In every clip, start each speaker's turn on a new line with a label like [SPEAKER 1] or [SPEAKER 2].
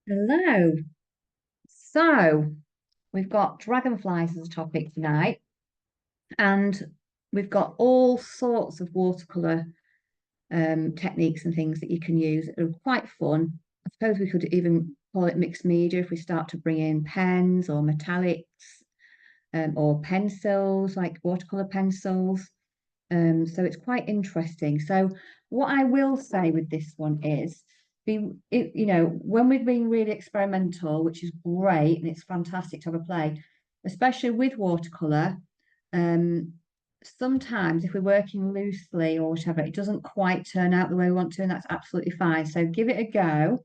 [SPEAKER 1] Hello. So we've got dragonflies as a topic tonight, and we've got all sorts of watercolor techniques and things that you can use. They're quite fun. I suppose we could even call it mixed media if we start to bring in pens or metallics or pencils, like watercolor pencils. So it's quite interesting. So what I will say with this one is, when we've been really experimental, which is great and it's fantastic to have a play, especially with watercolor. Um, Sometimes if we're working loosely or whatever, it doesn't quite turn out the way we want to, and that's absolutely fine. So give it a go.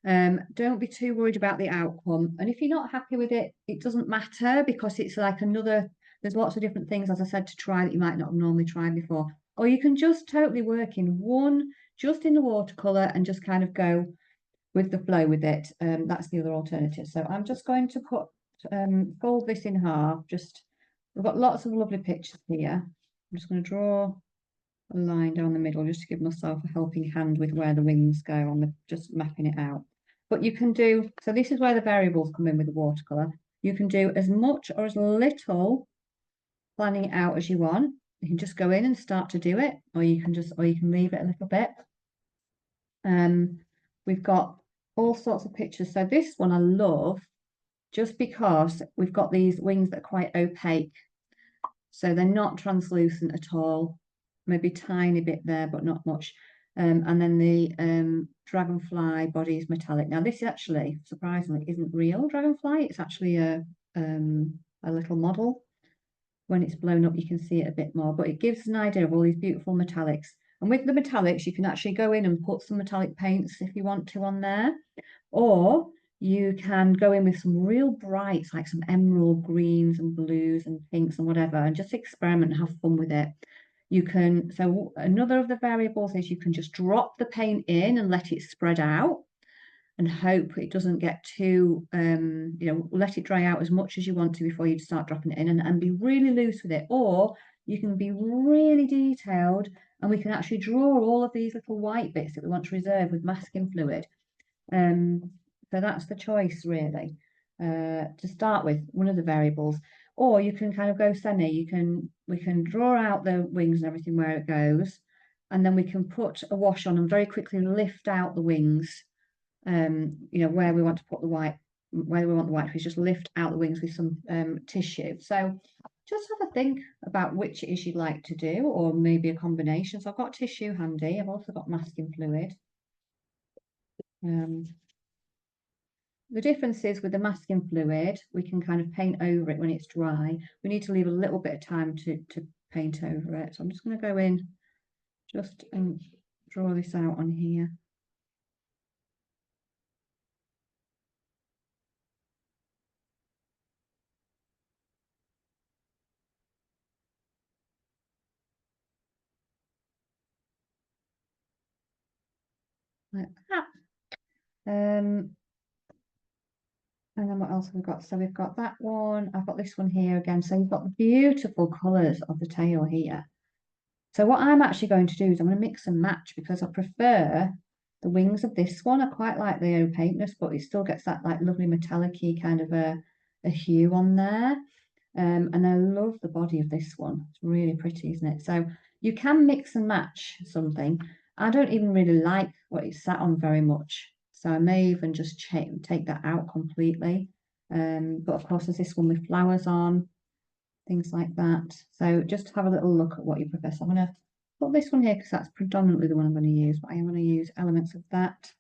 [SPEAKER 1] Don't be too worried about the outcome. And if you're not happy with it, it doesn't matter because it's like there's lots of different things, as I said, to try that you might not have normally tried before. Or you can just totally work in one, just in the watercolor and just kind of go with the flow with it. That's the other alternative. So I'm just going to fold this in half. We've got lots of lovely pictures here. I'm just going to draw a line down the middle just to give myself a helping hand with where the wings go on just mapping it out. But you can do, so this is where the variables come in with the watercolor. You can do as much or as little planning it out as you want. You can just go in and start to do it, or you can leave it a little bit. We've got all sorts of pictures. So this one I love just because we've got these wings that are quite opaque. So they're not translucent at all, maybe a tiny bit there, but not much. And then the dragonfly body is metallic. Now this actually, surprisingly, isn't real dragonfly. It's actually a little model. When it's blown up, you can see it a bit more, but it gives us an idea of all these beautiful metallics. And with the metallics, you can actually go in and put some metallic paints if you want to on there, or you can go in with some real brights, like some emerald greens and blues and pinks and whatever, and just experiment and have fun with it. So another of the variables is you can just drop the paint in and let it spread out and hope it doesn't get too, let it dry out as much as you want to before you start dropping it in and be really loose with it. Or you can be really detailed and we can actually draw all of these little white bits that we want to reserve with masking fluid. So that's the choice really, to start with, one of the variables. Or you can kind of go semi. We can draw out the wings and everything where it goes, and then we can put a wash on and very quickly lift out the wings. Where we want to put the white, where we want the white fish, just lift out the wings with some tissue. So just have a think about which it is you'd like to do, or maybe a combination. So I've got tissue handy. I've also got masking fluid. The difference is with the masking fluid, we can kind of paint over it when it's dry. We need to leave a little bit of time to paint over it. So I'm just going to go in just and draw this out on here. Like that. And then what else have we got? So we've got that one. I've got this one here again. So you've got the beautiful colours of the tail here. So what I'm actually going to do is I'm going to mix and match because I prefer the wings of this one. I quite like the opaqueness, but it still gets that like lovely metallic-y kind of a hue on there. And I love the body of this one. It's really pretty, isn't it? So you can mix and match something. I don't even really like what it's sat on very much. So I may even just take that out completely. But of course, there's this one with flowers on, things like that. So just have a little look at what you prefer. So I'm going to put this one here because that's predominantly the one I'm going to use. But I am going to use elements of that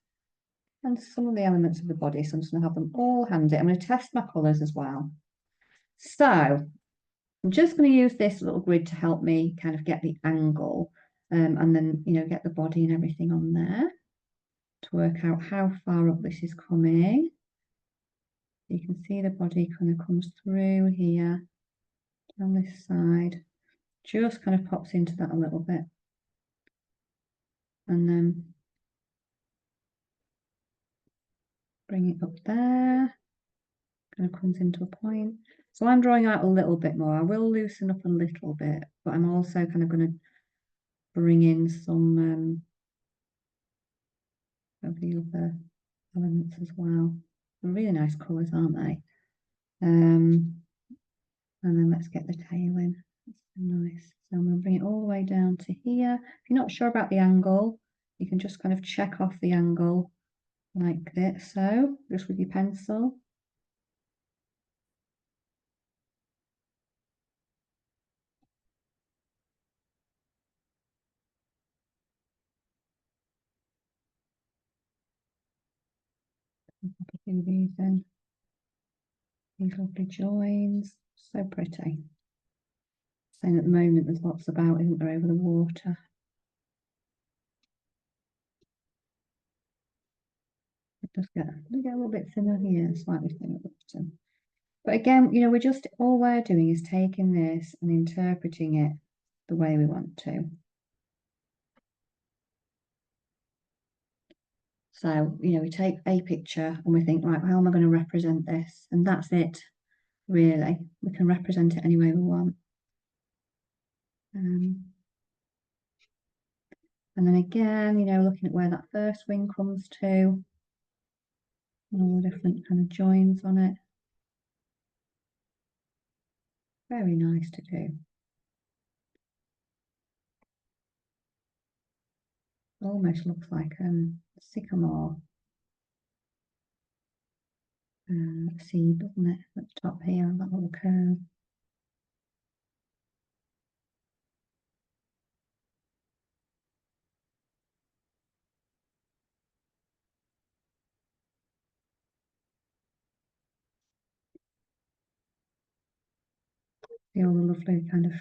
[SPEAKER 1] and some of the elements of the body. So I'm just going to have them all handy. I'm going to test my colours as well. So I'm just going to use this little grid to help me kind of get the angle, and then, get the body and everything on there to work out how far up this is coming. You can see the body kind of comes through here down this side, just kind of pops into that a little bit. And then bring it up there, kind of comes into a point. So I'm drawing out a little bit more. I will loosen up a little bit, but I'm also kind of going to bring in some of the other elements as well. They're really nice colours, aren't they? And then let's get the tail in. That's nice. So I'm going to bring it all the way down to here. If you're not sure about the angle, you can just kind of check off the angle like this. So just with your pencil. Do these in. These lovely joins. So pretty. Saying at the moment there's lots about, isn't there, over the water. It does get a little bit thinner here, slightly thinner at the bottom. But again, you know, all we're doing is taking this and interpreting it the way we want to. So, you know, we take a picture and we think, right, how am I going to represent this? And that's it, really. We can represent it any way we want. And then again, you know, looking at where that first wing comes to, all the different kind of joins on it. Very nice to do. Almost looks like a sycamore seed, doesn't it? At the top here, on that little curve. See all the lovely kind of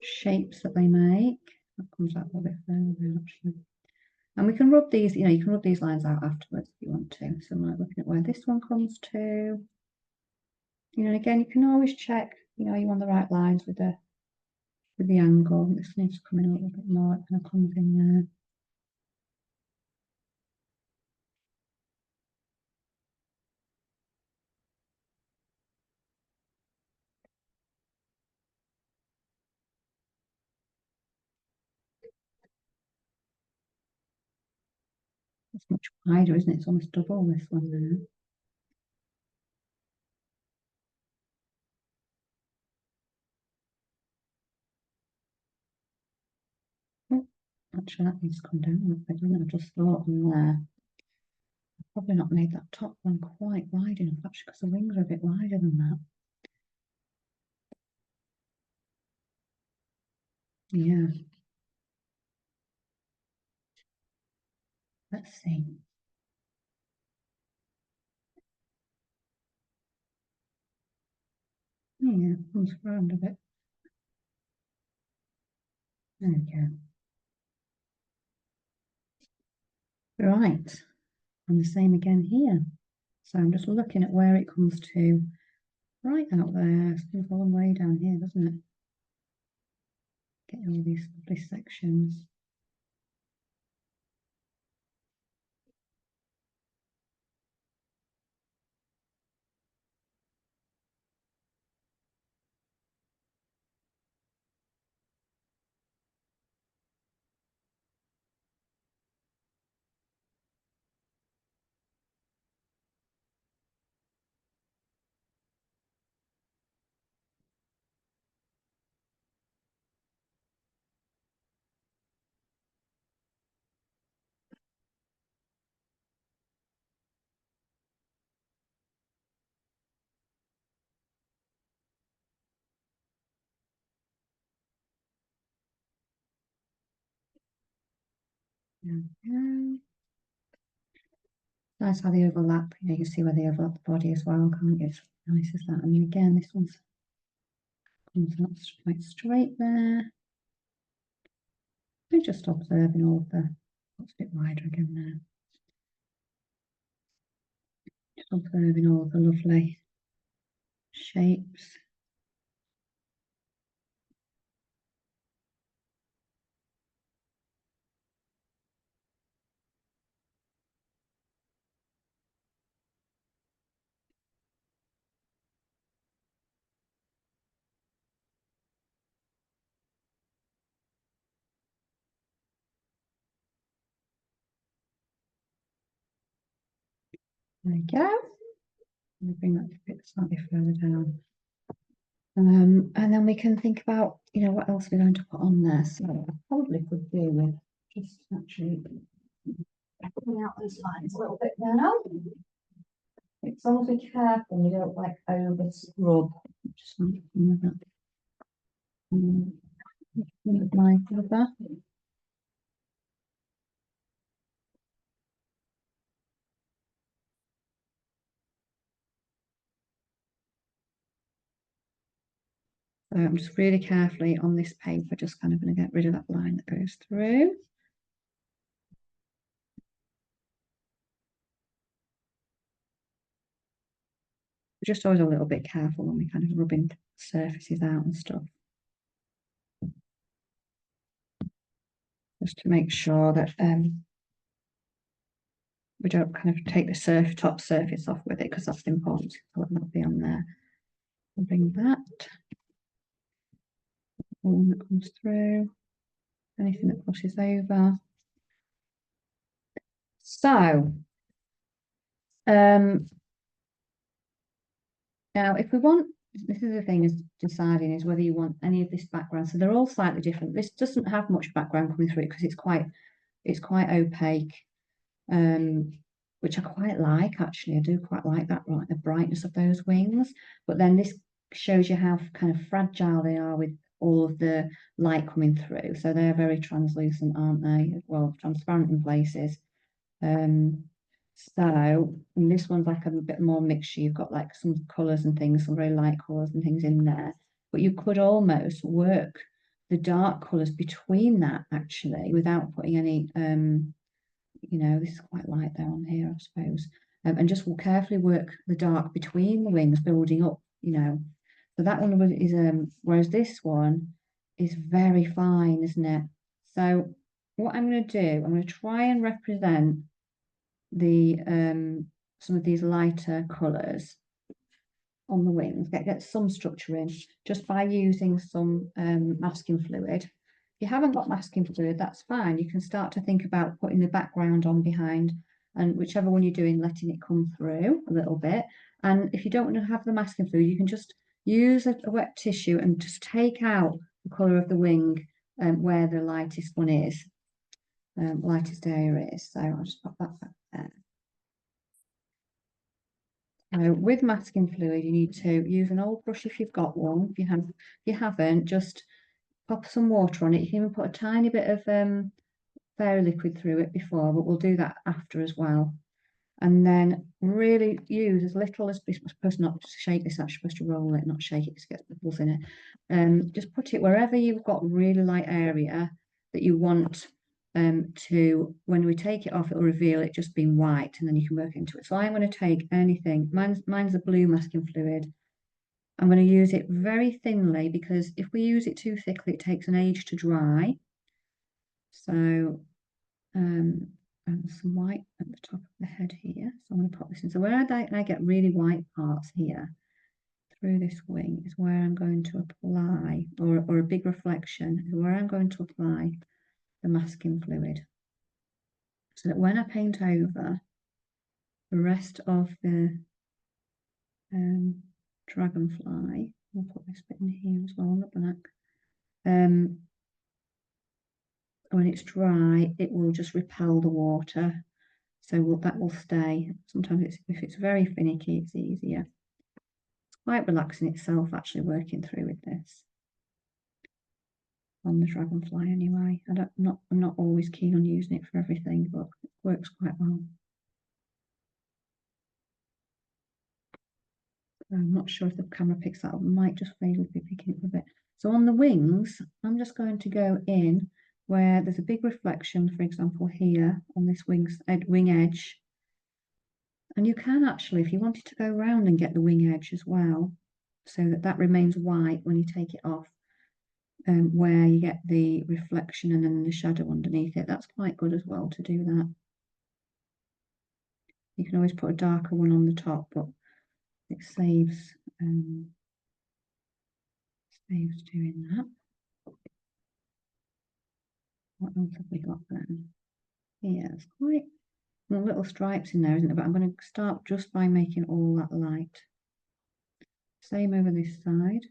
[SPEAKER 1] shapes that they make. That comes out a little bit further, actually. And we can rub these, you know, you can rub these lines out afterwards if you want to. So I'm like looking at where this one comes to. You know, and again, you can always check, you know, you're on the right lines with the angle. This needs to come in a little bit more. It kind of comes in there. It's much wider, isn't it? It's almost double this one there. Oh, actually, that needs to come down a little bit, doesn't it? I just thought on there. I've probably not made that top one quite wide enough, actually, because the wings are a bit wider than that. Yeah. Let's see. Yeah, comes round a bit. There we go. Right. And the same again here. So I'm just looking at where it comes to right out there. It's a long way down here, doesn't it? Getting all these lovely sections. Yeah. Nice how they overlap. You know, you can see where they overlap the body as well, can't you? It's nice as that. I mean, again, this one's comes out quite straight there. We're just observing all of the, what's a bit wider again there. Just observing all of the lovely shapes. There we go. Let me bring that a bit slightly further down. And then we can think about, what else we're going to put on there. So I probably could do with just actually pulling out those lines a little bit now. As long as we're careful, we don't like over scrub. Just with that. With my rubber. So I'm just really carefully on this paper, just kind of going to get rid of that line that goes through. Just always a little bit careful when we kind of rubbing surfaces out and stuff. Just to make sure that we don't kind of take the top surface off with it, because that's important. So it might be on there. I'll bring that. One that comes through. Anything that crosses over. So now if we want, this is the thing, is deciding is whether you want any of this background. So they're all slightly different. This doesn't have much background coming through it because it's quite opaque, which I quite like actually. I do quite like that, like the brightness of those wings. But then this shows you how kind of fragile they are with all of the light coming through. So they're very translucent, aren't they? Well, transparent in places. So and this one's like a bit more mixture. You've got like some colours and things, some very light colours and things in there. But you could almost work the dark colours between that actually without putting any this is quite light there on here, I suppose. And just will carefully work the dark between the wings, building up, So that one is whereas this one is very fine, isn't it? So what I'm going to do, I'm going to try and represent the some of these lighter colours on the wings, get some structure in just by using some masking fluid. If you haven't got masking fluid, that's fine. You can start to think about putting the background on behind, and whichever one you're doing, letting it come through a little bit. And if you don't want to have the masking fluid, you can just use a wet tissue and just take out the colour of the wing where the lightest one is, lightest area is. So I'll just pop that back there. With masking fluid, you need to use an old brush if you've got one. If you haven't, just pop some water on it. You can even put a tiny bit of fairy liquid through it before, but we'll do that after as well. And then really use as little as, you're supposed not to shake this, I'm supposed to roll it, not shake it because it gets bubbles in it. Just put it wherever you've got really light area that you want to, when we take it off, it will reveal it just being white, and then you can work into it. So I'm going to take anything, mine's a blue masking fluid. I'm going to use it very thinly because if we use it too thickly, it takes an age to dry. So and some white at the top of the head here. So I'm going to pop this in. So where I get really white parts here through this wing is where I'm going to apply, or a big reflection is where I'm going to apply the masking fluid. So that when I paint over the rest of the dragonfly, I'll put this bit in here as well on the back. When it's dry, it will just repel the water. So that will stay. Sometimes if it's very finicky, it's easier. It's quite relaxing itself actually working through with this on the dragonfly anyway. I'm not always keen on using it for everything, but it works quite well. I'm not sure if the camera picks that up. It might just vaguely be picking up a bit. So on the wings, I'm just going to go in where there's a big reflection, for example, here on this wing edge. And you can actually, if you wanted to go around and get the wing edge as well, so that remains white when you take it off, where you get the reflection and then the shadow underneath it, that's quite good as well to do that. You can always put a darker one on the top, but it saves doing that. What else have we got then? Yeah, it's quite some little stripes in there, isn't there? But I'm going to start just by making all that light. Same over this side.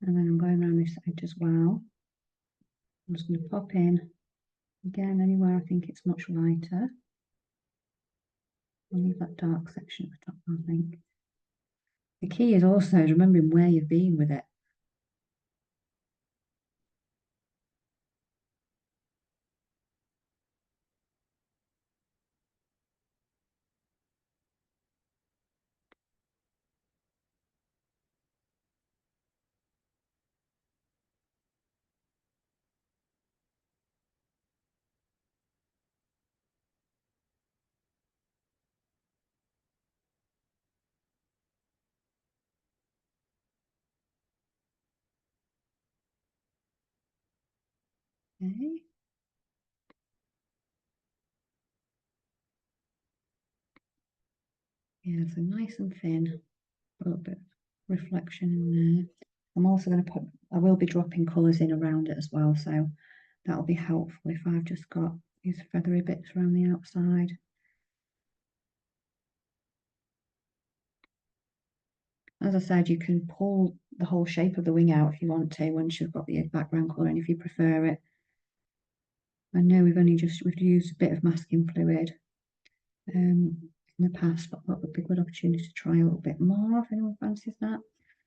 [SPEAKER 1] And then I'm going around this edge as well. I'm just going to pop in again anywhere I think it's much lighter. I'll leave that dark section at the top, I think. The key is also remembering where you've been with it. Okay. Yeah, so nice and thin. A little bit of reflection in there. I'm also going to put, I will be dropping colours in around it as well, so that'll be helpful if I've just got these feathery bits around the outside. As I said, you can pull the whole shape of the wing out if you want to, once you've got the background colour and if you prefer it. I know we've used a bit of masking fluid in the past, but that would be a good opportunity to try a little bit more if anyone fancies that.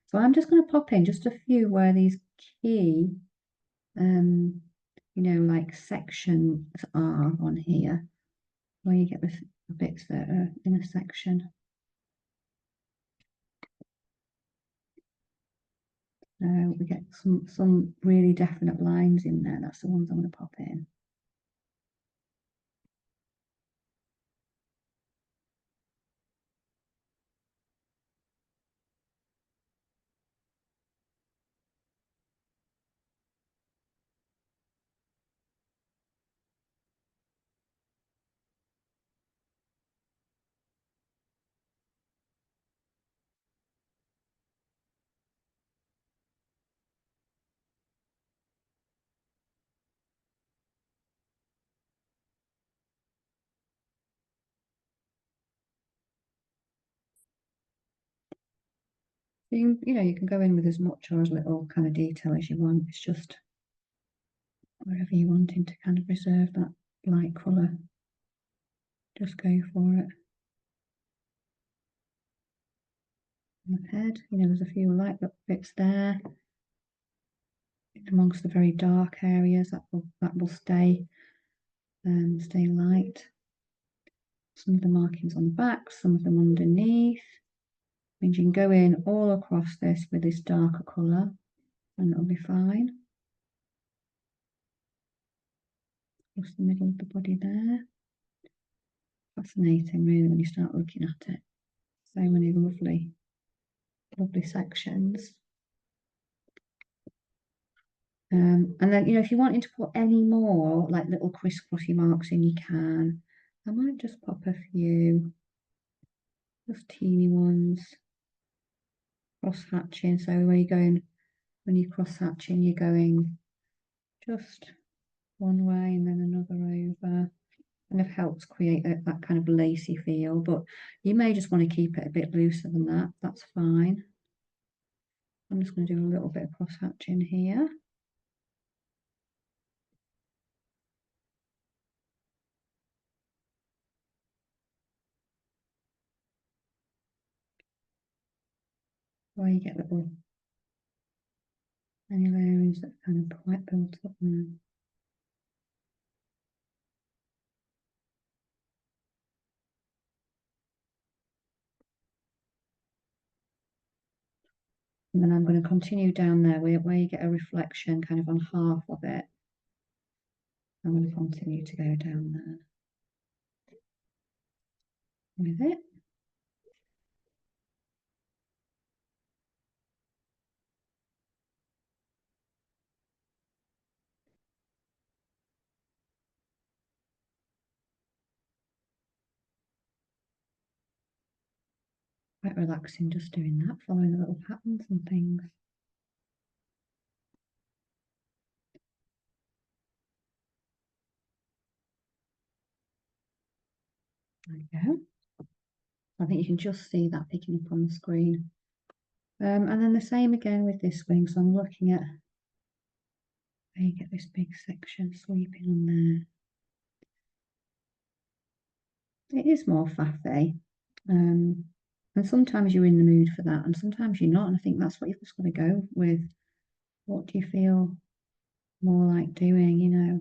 [SPEAKER 1] So I'm just going to pop in just a few where these key, you know, like sections are on here, where you get the bits that are in a section. So we get some really definite lines in there. That's the ones I'm going to pop in. You know, you can go in with as much or as little kind of detail as you want. It's just wherever you're wanting to kind of preserve that light colour, just go for it. On the head, you know, there's a few light bits there amongst the very dark areas that will stay light. Some of the markings on the back, some of them underneath. Means you can go in all across this with this darker colour and it'll be fine. Across the middle of the body there. Fascinating really when you start looking at it. So many lovely sections. And then, you know, if you wanted to put any more like little crisscrossy marks in, you can. I might just pop a few, just teeny ones. Cross hatching, so where you're going, when you're cross hatching, you're going just one way and then another over. Kind of helps create that kind of lacy feel, but you may just want to keep it a bit looser than that. That's fine. I'm just going to do a little bit of cross hatching here. Where you get little any areas that kind of quite built up now. And then I'm going to continue down there where you get a reflection kind of on half of it. I'm going to continue to go down there with it. Quite relaxing just doing that, following the little patterns and things. There you go. I think you can just see that picking up on the screen. And then the same again with this wing. So I'm looking at where you get this big section sweeping on there. It is more faffy. And sometimes you're in the mood for that and sometimes you're not. And I think that's what you've just got to go with. What do you feel more like doing, you know?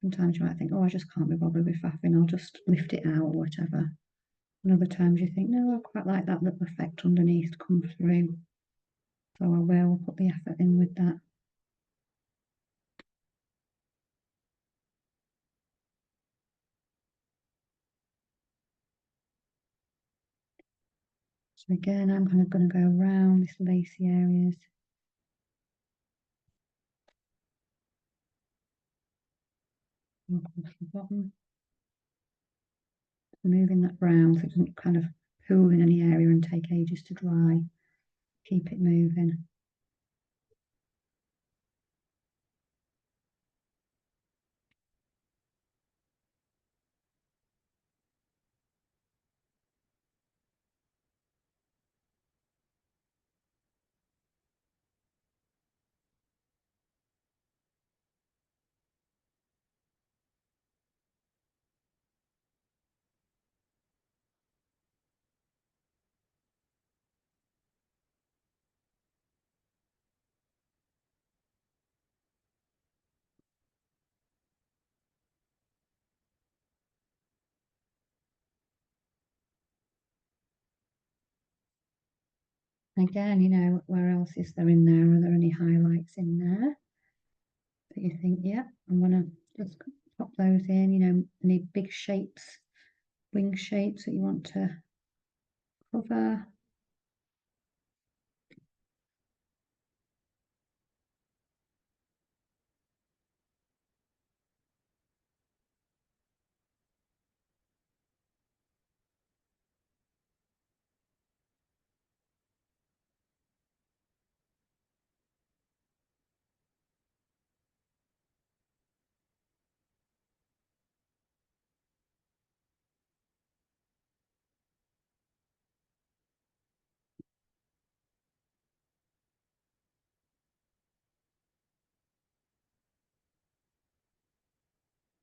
[SPEAKER 1] Sometimes you might think, oh, I just can't be bothered with faffing, I'll just lift it out or whatever. And other times you think, no, I quite like that little effect underneath to come through. So I will put the effort in with that. So again, I'm kind of going to go around this lacy areas. Across the bottom. Moving that brown so it doesn't kind of pool in any area and take ages to dry. Keep it moving. Again, you know, where else is there in there? Are there any highlights in there that you think, yeah, I'm going to just pop those in, you know, any big shapes, wing shapes that you want to cover.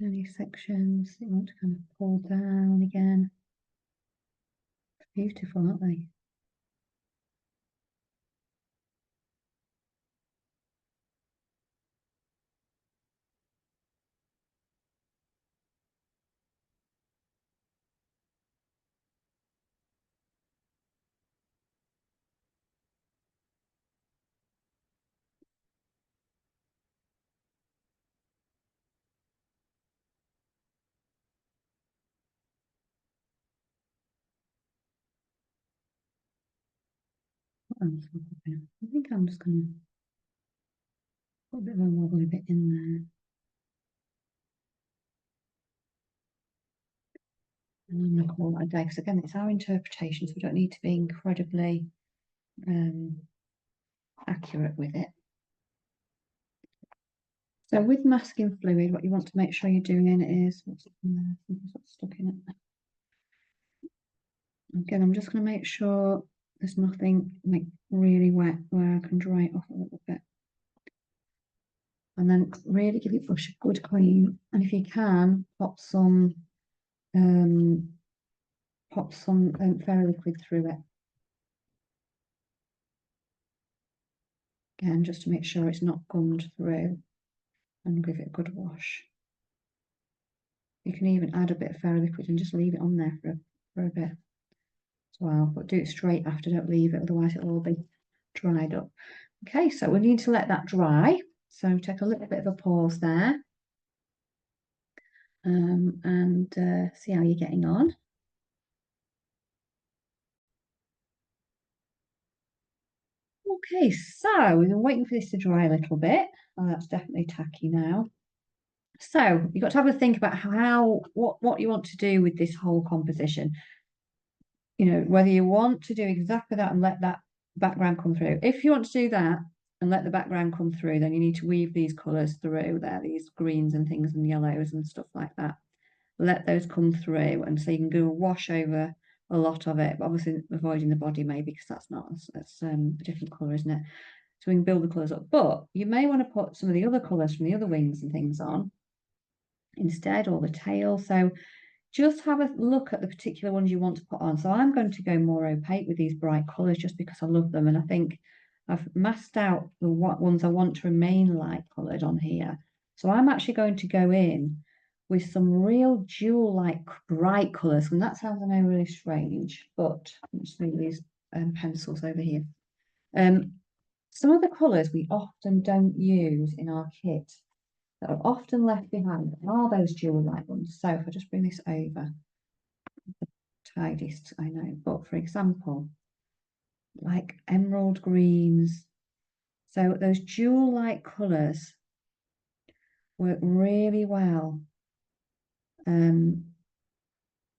[SPEAKER 1] Any sections that you want to kind of pull down again. It's beautiful, aren't they? I think I'm just going to put a bit of a wobbly bit in there. And I'm going to call that a day because again, it's our interpretation, so we don't need to be incredibly accurate with it. So with masking fluid, what you want to make sure you're doing is what's in there? Something's stuck in it. Again, I'm just going to make sure there's nothing like really wet where I can dry it off a little bit. And then really give your brush a good clean. And if you can, pop some fairy liquid through it. Again, just to make sure it's not gummed through, and give it a good wash. You can even add a bit of fairy liquid and just leave it on there for a bit. well, but do it straight after, don't leave it, otherwise it'll all be dried up. Okay, so we need to let that dry. So take a little bit of a pause there, and see how you're getting on. Okay, so we've been waiting for this to dry a little bit. Oh, that's definitely tacky now. So you've got to have a think about what you want to do with this whole composition. You know, whether you want to do exactly that and let that background come through. If you want to do that and let the background come through, then you need to weave these colours through there, these greens and things and yellows and stuff like that. Let those come through, and so you can do a wash over a lot of it, but obviously avoiding the body maybe because that's a different colour, isn't it? So we can build the colours up, but you may want to put some of the other colours from the other wings and things on instead, or the tail. So just have a look at the particular ones you want to put on. So I'm going to go more opaque with these bright colours just because I love them, and I think I've masked out the ones I want to remain light coloured on here. So I'm actually going to go in with some real jewel-like bright colours, and that sounds, I know, really strange, but I'm just moving these pencils over here. Some of the colours we often don't use in our kit that are often left behind are those jewel-like ones. So if I just bring this over, the tidiest I know, but for example, like emerald greens. So those jewel-like colours work really well.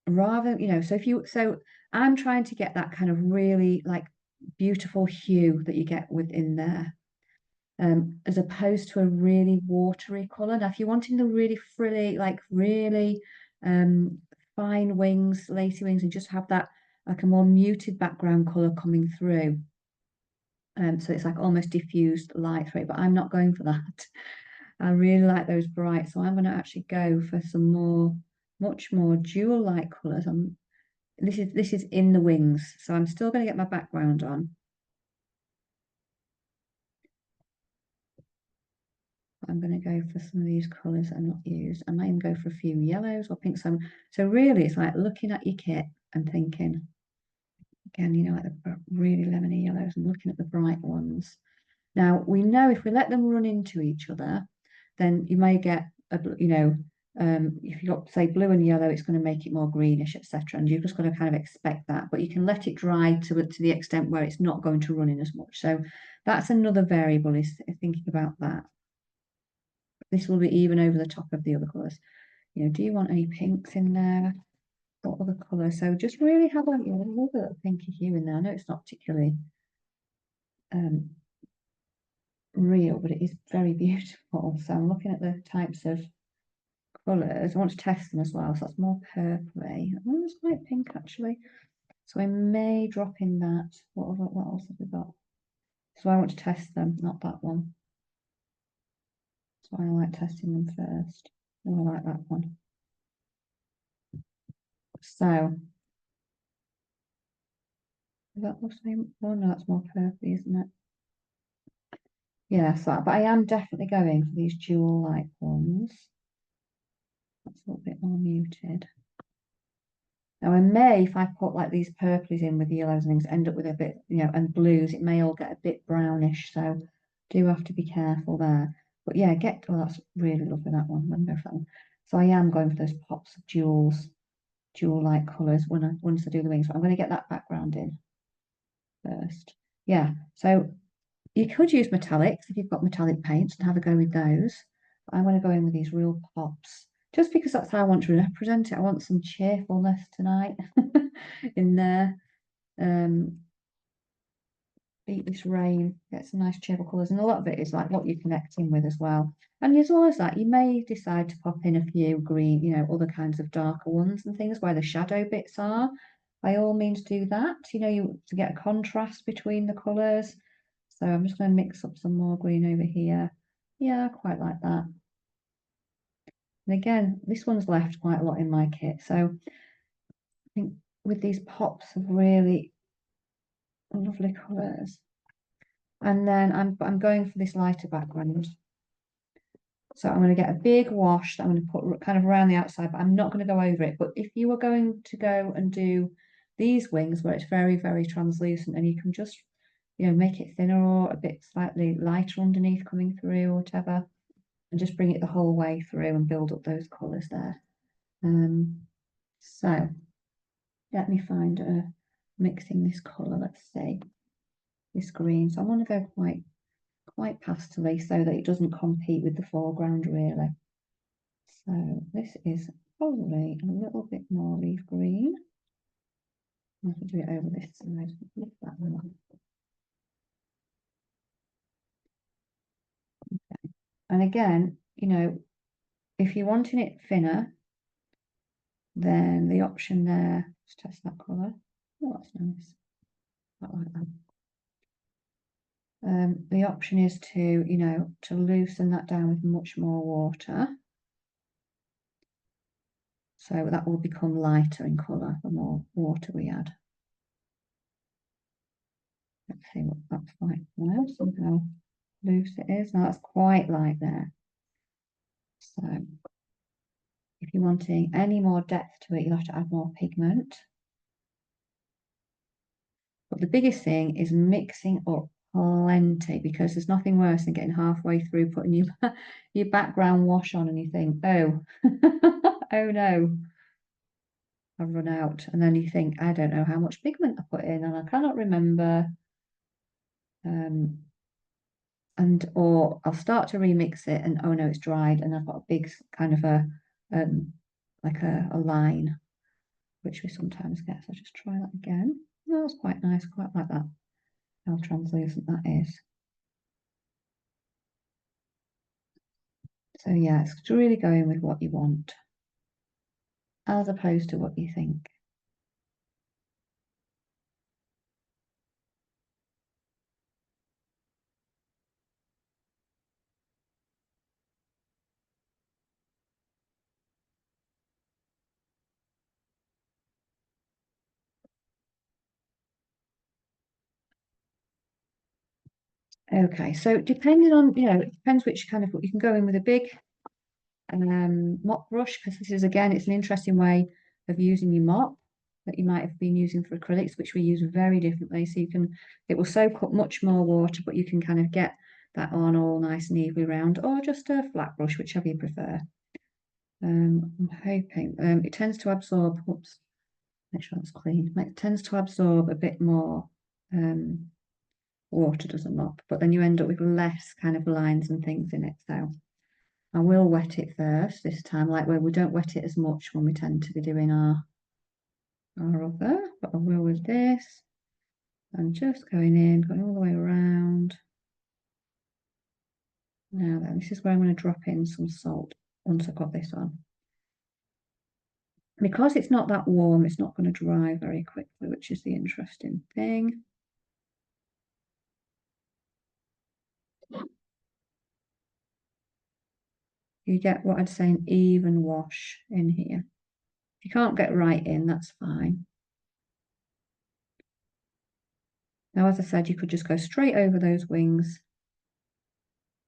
[SPEAKER 1] Rather, you know, so I'm trying to get that kind of really like beautiful hue that you get within there. As opposed to a really watery colour. Now, if you're wanting the really frilly, like really fine wings, lacy wings, and just have that like a more muted background colour coming through. So it's like almost diffused light through it, but I'm not going for that. I really like those bright, so I'm going to actually go for some much more jewel-like colours. This is in the wings, so I'm still going to get my background on. I'm going to go for some of these colours I've not used. I might even go for a few yellows or pinks. So really, it's like looking at your kit and thinking, again, you know, like the really lemony yellows and looking at the bright ones. Now, we know if we let them run into each other, then you may get, you know, if you've got, say, blue and yellow, it's going to make it more greenish, etc. And you've just got to kind of expect that. But you can let it dry to the extent where it's not going to run in as much. So that's another variable, is thinking about that. This will be even over the top of the other colours. You know, do you want any pinks in there? What other colour? So just really have a, you know, a little bit of pinky hue in there. I know it's not particularly real, but it is very beautiful. So I'm looking at the types of colours. I want to test them as well. So that's more purpley. Oh, it's quite pink actually. So I may drop in that. What else have we got? So I want to test them, not that one. So I like testing them first. Oh, I like that one. So is that the same? Oh no, that's more purpley, isn't it? Yeah, so but I am definitely going for these jewel-like ones. That's a little bit more muted. Now I may, if I put like these purplies in with the yellows and things, end up with a bit, you know, and blues, it may all get a bit brownish. So do have to be careful there. But yeah, oh, that's really lovely, that one. Let me go for that one. So I am going for those pops of jewel-like colours once I do the wings. But I'm going to get that background in first. Yeah, so you could use metallics if you've got metallic paints and have a go with those. But I'm going to go in with these real pops, just because that's how I want to represent it. I want some cheerfulness tonight in there. Beat this rain, get some nice cheerful colours, and a lot of it is like what you're connecting with as well. And there's always that you may decide to pop in a few green, you know, other kinds of darker ones and things where the shadow bits are. By all means, do that. You know, you to get a contrast between the colours. So I'm just going to mix up some more green over here. Yeah, I quite like that. And again, this one's left quite a lot in my kit. So I think with these pops of really lovely colours. And then I'm going for this lighter background. So I'm going to get a big wash that I'm going to put kind of around the outside, but I'm not going to go over it. But if you were going to go and do these wings where it's very, very translucent and you can just, make it thinner or a bit slightly lighter underneath coming through or whatever, and just bring it the whole way through and build up those colours there. So let me find mixing this colour, let's see, this green. So I want to go quite pastely so that it doesn't compete with the foreground really. So this is probably a little bit more leaf green. I have to do it over this side. Lift that one up. Okay. And again, if you're wanting it thinner, then the option there, let's test that colour. Oh, that's nice. I like that. The option is to loosen that down with much more water. So that will become lighter in colour the more water we add. Let's see what that's like now. See how loose it is. Now that's quite light there. So if you're wanting any more depth to it, you'll have to add more pigment. But the biggest thing is mixing up plenty, because there's nothing worse than getting halfway through putting your background wash on and you think, oh, oh no, I've run out. And then you think, I don't know how much pigment I put in and I cannot remember. Or I'll start to remix it and oh no, it's dried and I've got a big kind of like a line, which we sometimes get. So just try that again. That was quite nice, quite like that, how translucent that is. So yeah, it's really going with what you want as opposed to what you think. Okay, so depending on, it depends which kind of, you can go in with a big mop brush, because this is, again, it's an interesting way of using your mop that you might have been using for acrylics, which we use very differently. So it will soak up much more water, but you can kind of get that on all nice and evenly round, or just a flat brush, whichever you prefer. I'm hoping it tends to absorb, whoops, make sure that's clean. It tends to absorb a bit more water, does a mop, but then you end up with less kind of lines and things in it. So I will wet it first this time, like where we don't wet it as much when we tend to be doing our other, but I will with this. I'm just going all the way around. Now then, this is where I'm going to drop in some salt once I've got this on. Because it's not that warm, it's not going to dry very quickly, which is the interesting thing. You get what I'd say an even wash in here. If you can't get right in, that's fine. Now, as I said, you could just go straight over those wings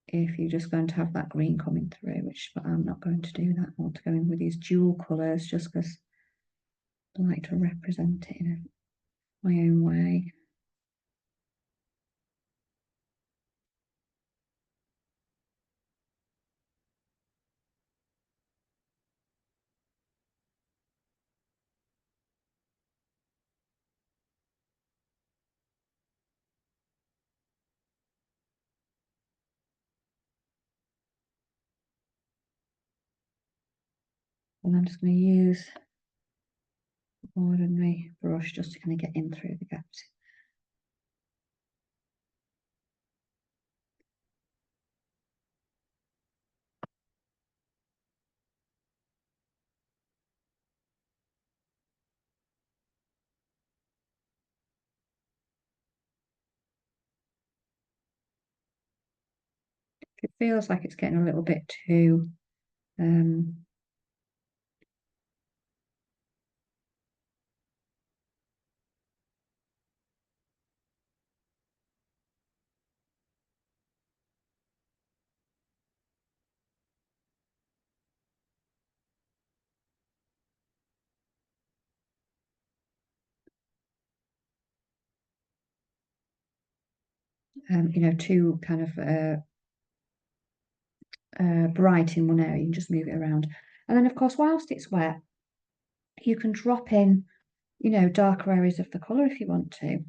[SPEAKER 1] if you're just going to have that green coming through, but I'm not going to do that. I want to go in with these dual colours just because I like to represent it in my own way. And I'm just going to use an ordinary brush just to kind of get in through the gaps. It feels like it's getting a little bit too you know, too kind of bright in one area, you can just move it around. And then, of course, whilst it's wet, you can drop in, you know, darker areas of the colour if you want to.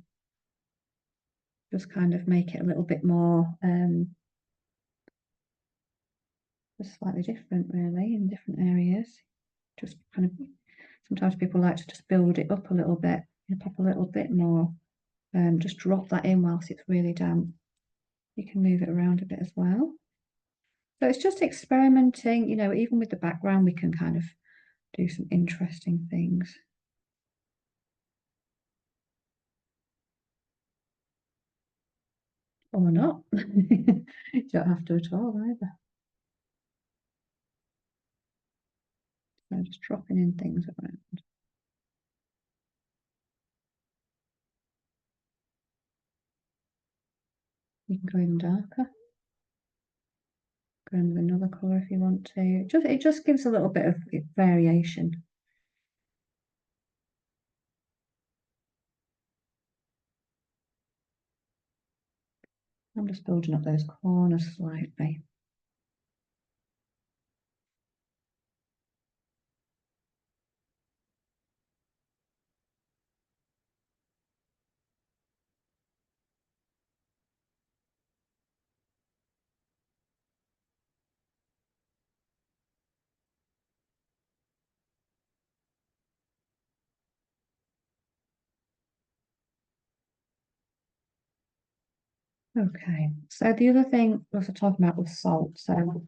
[SPEAKER 1] Just kind of make it a little bit more just slightly different, really, in different areas. Just kind of, sometimes people like to just build it up a little bit, you know, pop a little bit more, just drop that in whilst it's really damp. You can move it around a bit as well. So it's just experimenting, you know, even with the background, we can kind of do some interesting things. Or not. You don't have to at all either. So just dropping in things around. You can go even darker. Go in with another colour if you want to. It just gives a little bit of variation. I'm just building up those corners slightly. Okay, so the other thing we were talking about was salt. So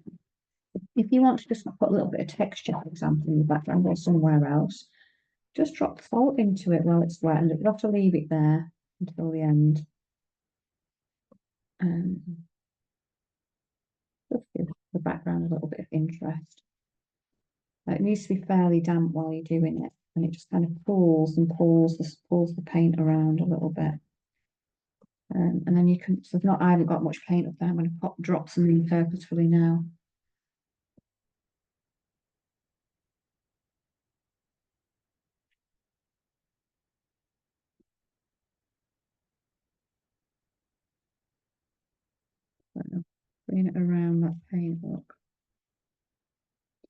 [SPEAKER 1] if you want to just put a little bit of texture, for example, in the background or somewhere else, just drop salt into it while it's wet, and you have to leave it there until the end. Just give the background a little bit of interest. It needs to be fairly damp while you're doing it, and it just kind of pulls and pulls the paint around a little bit. And then you can, so not, I haven't got much paint up there. I'm going to drop some in purposefully now. So bring it around that paint, look,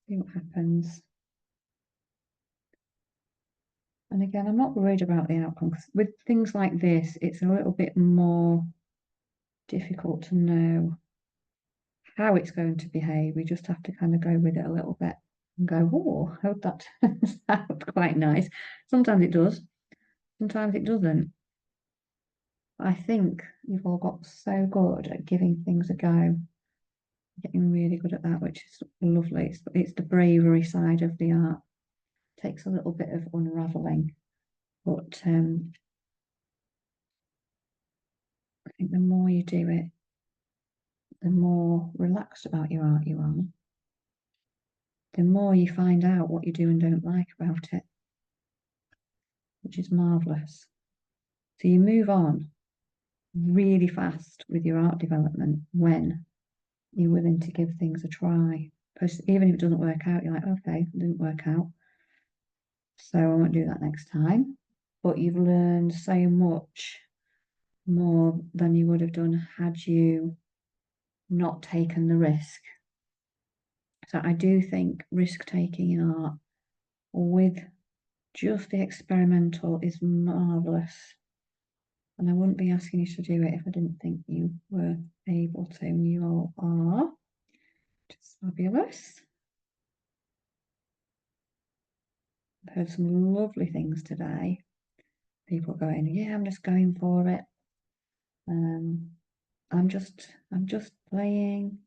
[SPEAKER 1] see what happens. And again, I'm not worried about the outcome, because with things like this, it's a little bit more difficult to know how it's going to behave. We just have to kind of go with it a little bit and go, oh, I hope that turns out quite nice. Sometimes it does, sometimes it doesn't. I think you've all got so good at giving things a go, getting really good at that, which is lovely. It's the bravery side of the art. It takes a little bit of unraveling, but I think the more you do it, the more relaxed about your art you are, the more you find out what you do and don't like about it, which is marvelous. So you move on really fast with your art development when you're willing to give things a try. Because even if it doesn't work out, you're like, okay, it didn't work out, so I won't do that next time. But you've learned so much more than you would have done had you not taken the risk. So I do think risk taking in art with just the experimental is marvelous. And I wouldn't be asking you to do it if I didn't think you were able to, and you all are. Just fabulous. I've heard some lovely things today. People going, yeah, I'm just going for it. I'm just playing.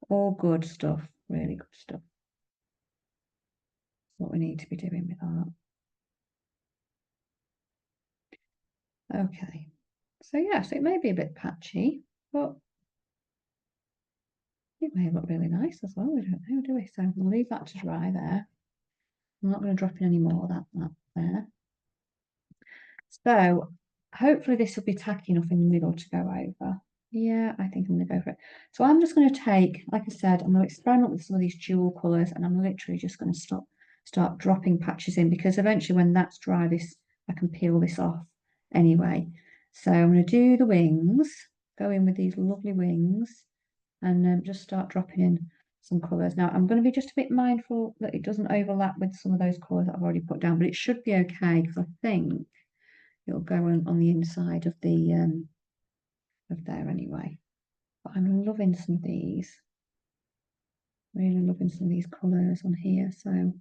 [SPEAKER 1] All good stuff, really good stuff. What we need to be doing with art. Okay, so yes, it may be a bit patchy, but it may look really nice as well. We don't know, do we? So we'll leave that to dry there. I'm not going to drop in any more of that there. So hopefully this will be tacky enough in the middle to go over. Yeah, I think I'm going to go for it. So I'm just going to take, like I said, I'm going to experiment with some of these dual colours, and I'm literally just going to start dropping patches in, because eventually when that's dry, I can peel this off anyway. So I'm going to do the wings, go in with these lovely wings, and just start dropping in some colours. Now I'm going to be just a bit mindful that it doesn't overlap with some of those colours that I've already put down, but it should be okay because I think it'll go on the inside of the of there anyway. But I'm loving some of these. Really loving some of these colours on here. So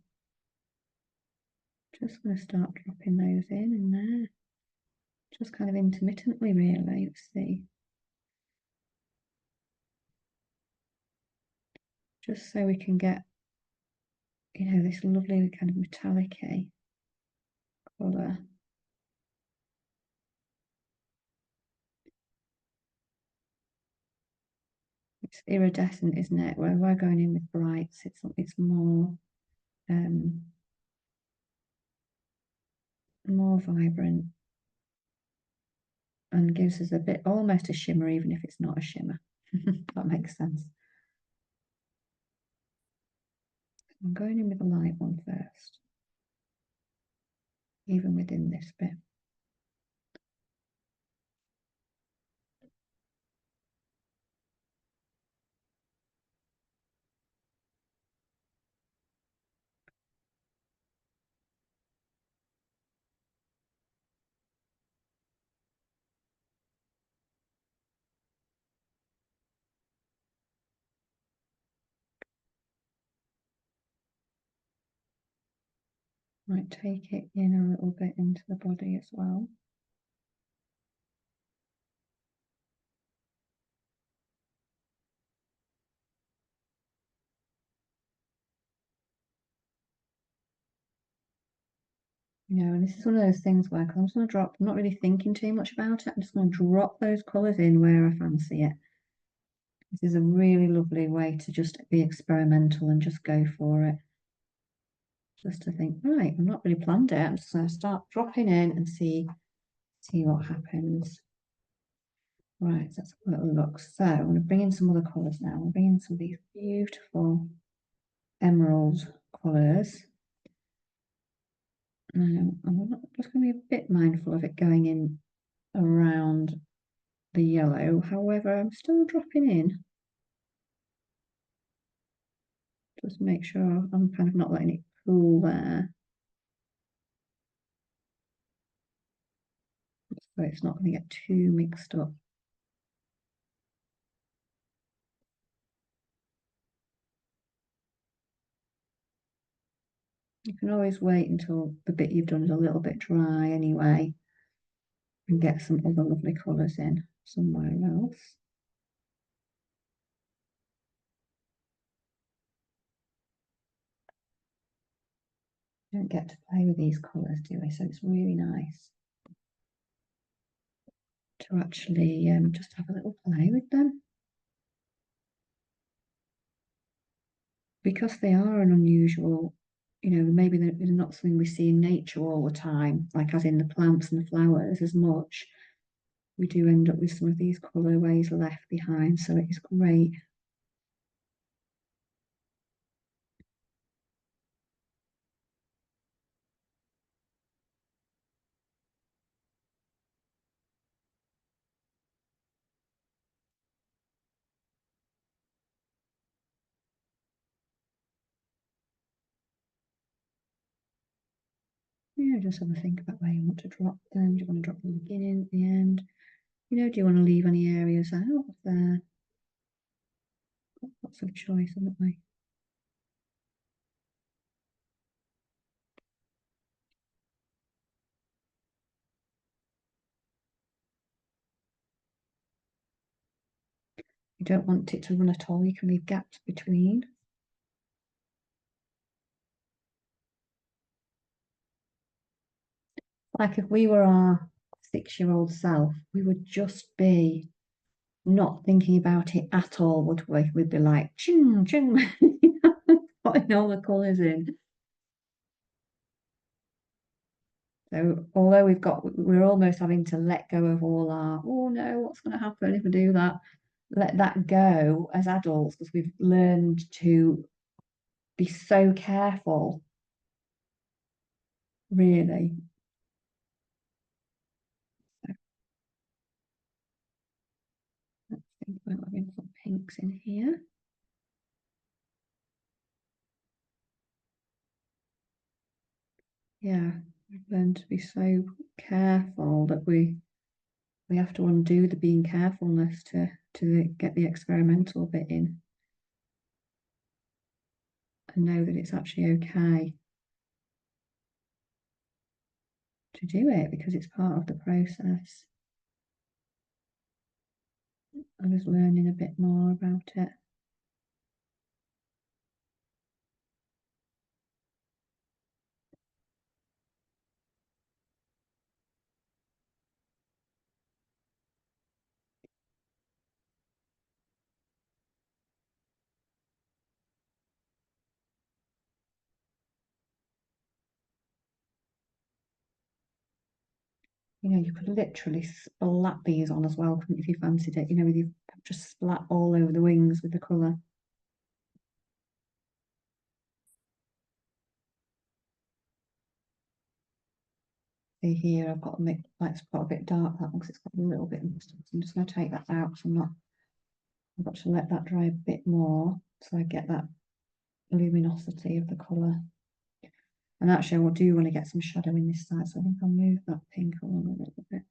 [SPEAKER 1] just going to start dropping those in there. Just kind of intermittently, really. Let's see. Just so we can get, this lovely kind of metallic-y colour. It's iridescent, isn't it? Where we're going in with brights, it's more vibrant and gives us a bit, almost a shimmer, even if it's not a shimmer. That makes sense. I'm going in with the light one first, even within this bit. Might take it in a little bit into the body as well. And this is one of those things where I'm just going to drop, I'm not really thinking too much about it. I'm just going to drop those colours in where I fancy it. This is a really lovely way to just be experimental and just go for it. Just to think, right, I'm not really planned it. I'm just going to start dropping in and see what happens. Right, so let's have a little look. So I'm going to bring in some other colours now. I'm bringing some of these beautiful emerald colours. I'm just going to be a bit mindful of it going in around the yellow. However, I'm still dropping in. Just make sure I'm kind of not letting it cool there. So it's not going to get too mixed up. You can always wait until the bit you've done is a little bit dry anyway and get some other lovely colours in somewhere else. Don't get to play with these colours, do we? So it's really nice to actually just have a little play with them. Because they are an unusual, maybe they're not something we see in nature all the time, like as in the plants and the flowers as much. We do end up with some of these colourways left behind, so it is great. Just have a think about where you want to drop them. Do you want to drop them at the beginning, at the end? Do you want to leave any areas out of there? Lots of choice, haven't we? You don't want it to run at all. You can leave gaps between. Like if we were our 6-year-old self, we would just be not thinking about it at all, would we? We'd be like, ching, ching, putting all the colours in. So although we're almost having to let go of all our, oh no, what's going to happen if we do that? Let that go as adults because we've learned to be so careful, really. We're having some pinks in here. Yeah, we've learned to be so careful that we have to undo the being carefulness to get the experimental bit in and know that it's actually okay to do it because it's part of the process. I was learning a bit more about it. You know, you could literally splat these on as well, couldn't you, if you fancied it? You know, you just splat all over the wings with the colour. See here, I've got to make like spot a bit dark that one because it's got a little bit. So I'm just going to take that out because I've got to let that dry a bit more so I get that luminosity of the colour. And actually, I do want to get some shadow in this side, so I think I'll move that pink along a little bit.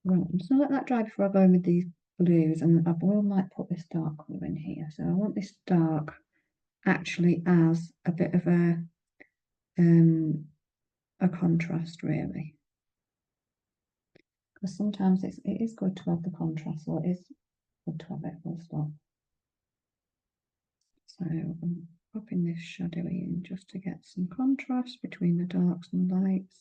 [SPEAKER 1] Right, I'm just going to let that dry before I go in with these blues, and I might put this dark colour in here. So I want this dark actually as a bit of a contrast, really, because sometimes it is good to have the contrast, or it is good to have it full stop. So I'm popping this shadowy in just to get some contrast between the darks and the lights.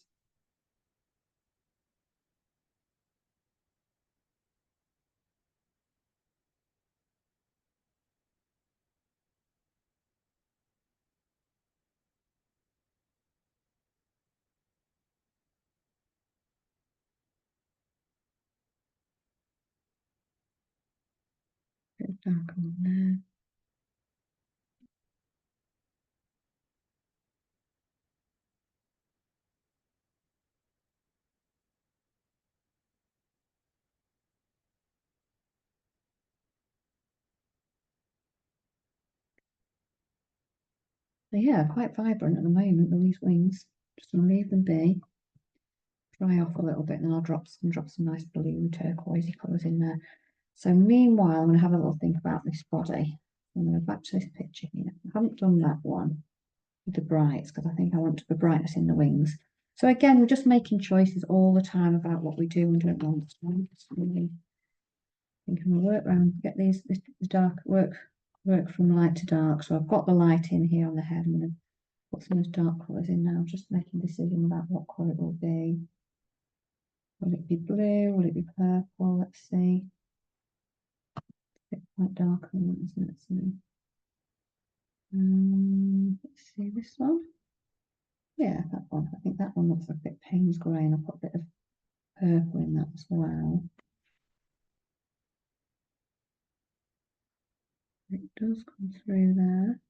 [SPEAKER 1] Bit of dark on there. So yeah, quite vibrant at the moment with these wings. Just going to leave them be, dry off a little bit, and then I'll drop some nice blue turquoisey colours in there. So meanwhile, I'm going to have a little think about this body. I'm going to go back to this picture here. I haven't done that one with the brights because I think I want the brightness in the wings. So again, we're just making choices all the time about what we do and don't want. So I'm just really thinking we'll work around, get this dark work from light to dark. So I've got the light in here on the head. I'm going to put some of those dark colours in now, just making a decision about what colour it will be. Will it be blue? Will it be purple? Let's see. It's quite dark on that, isn't it? So, let's see this one. Yeah, that one. I think that one looks like a bit Payne's grey, and I'll put a bit of purple in that as well. It does come through there.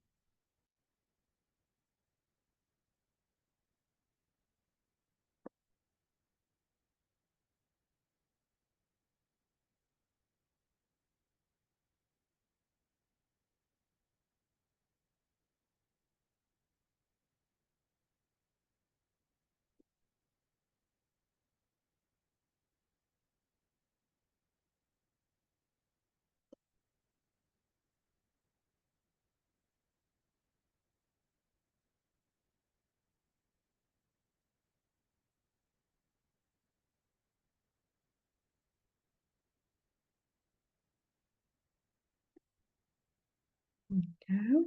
[SPEAKER 1] There we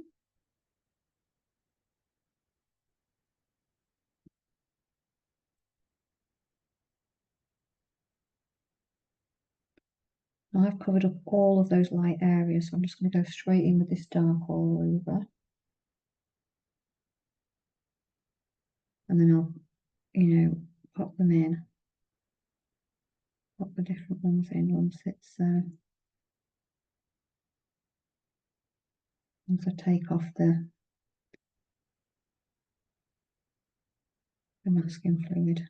[SPEAKER 1] go. I've covered up all of those light areas, so I'm just going to go straight in with this dark all over. And then I'll, pop them in. Pop the different ones in once I take off the masking fluid.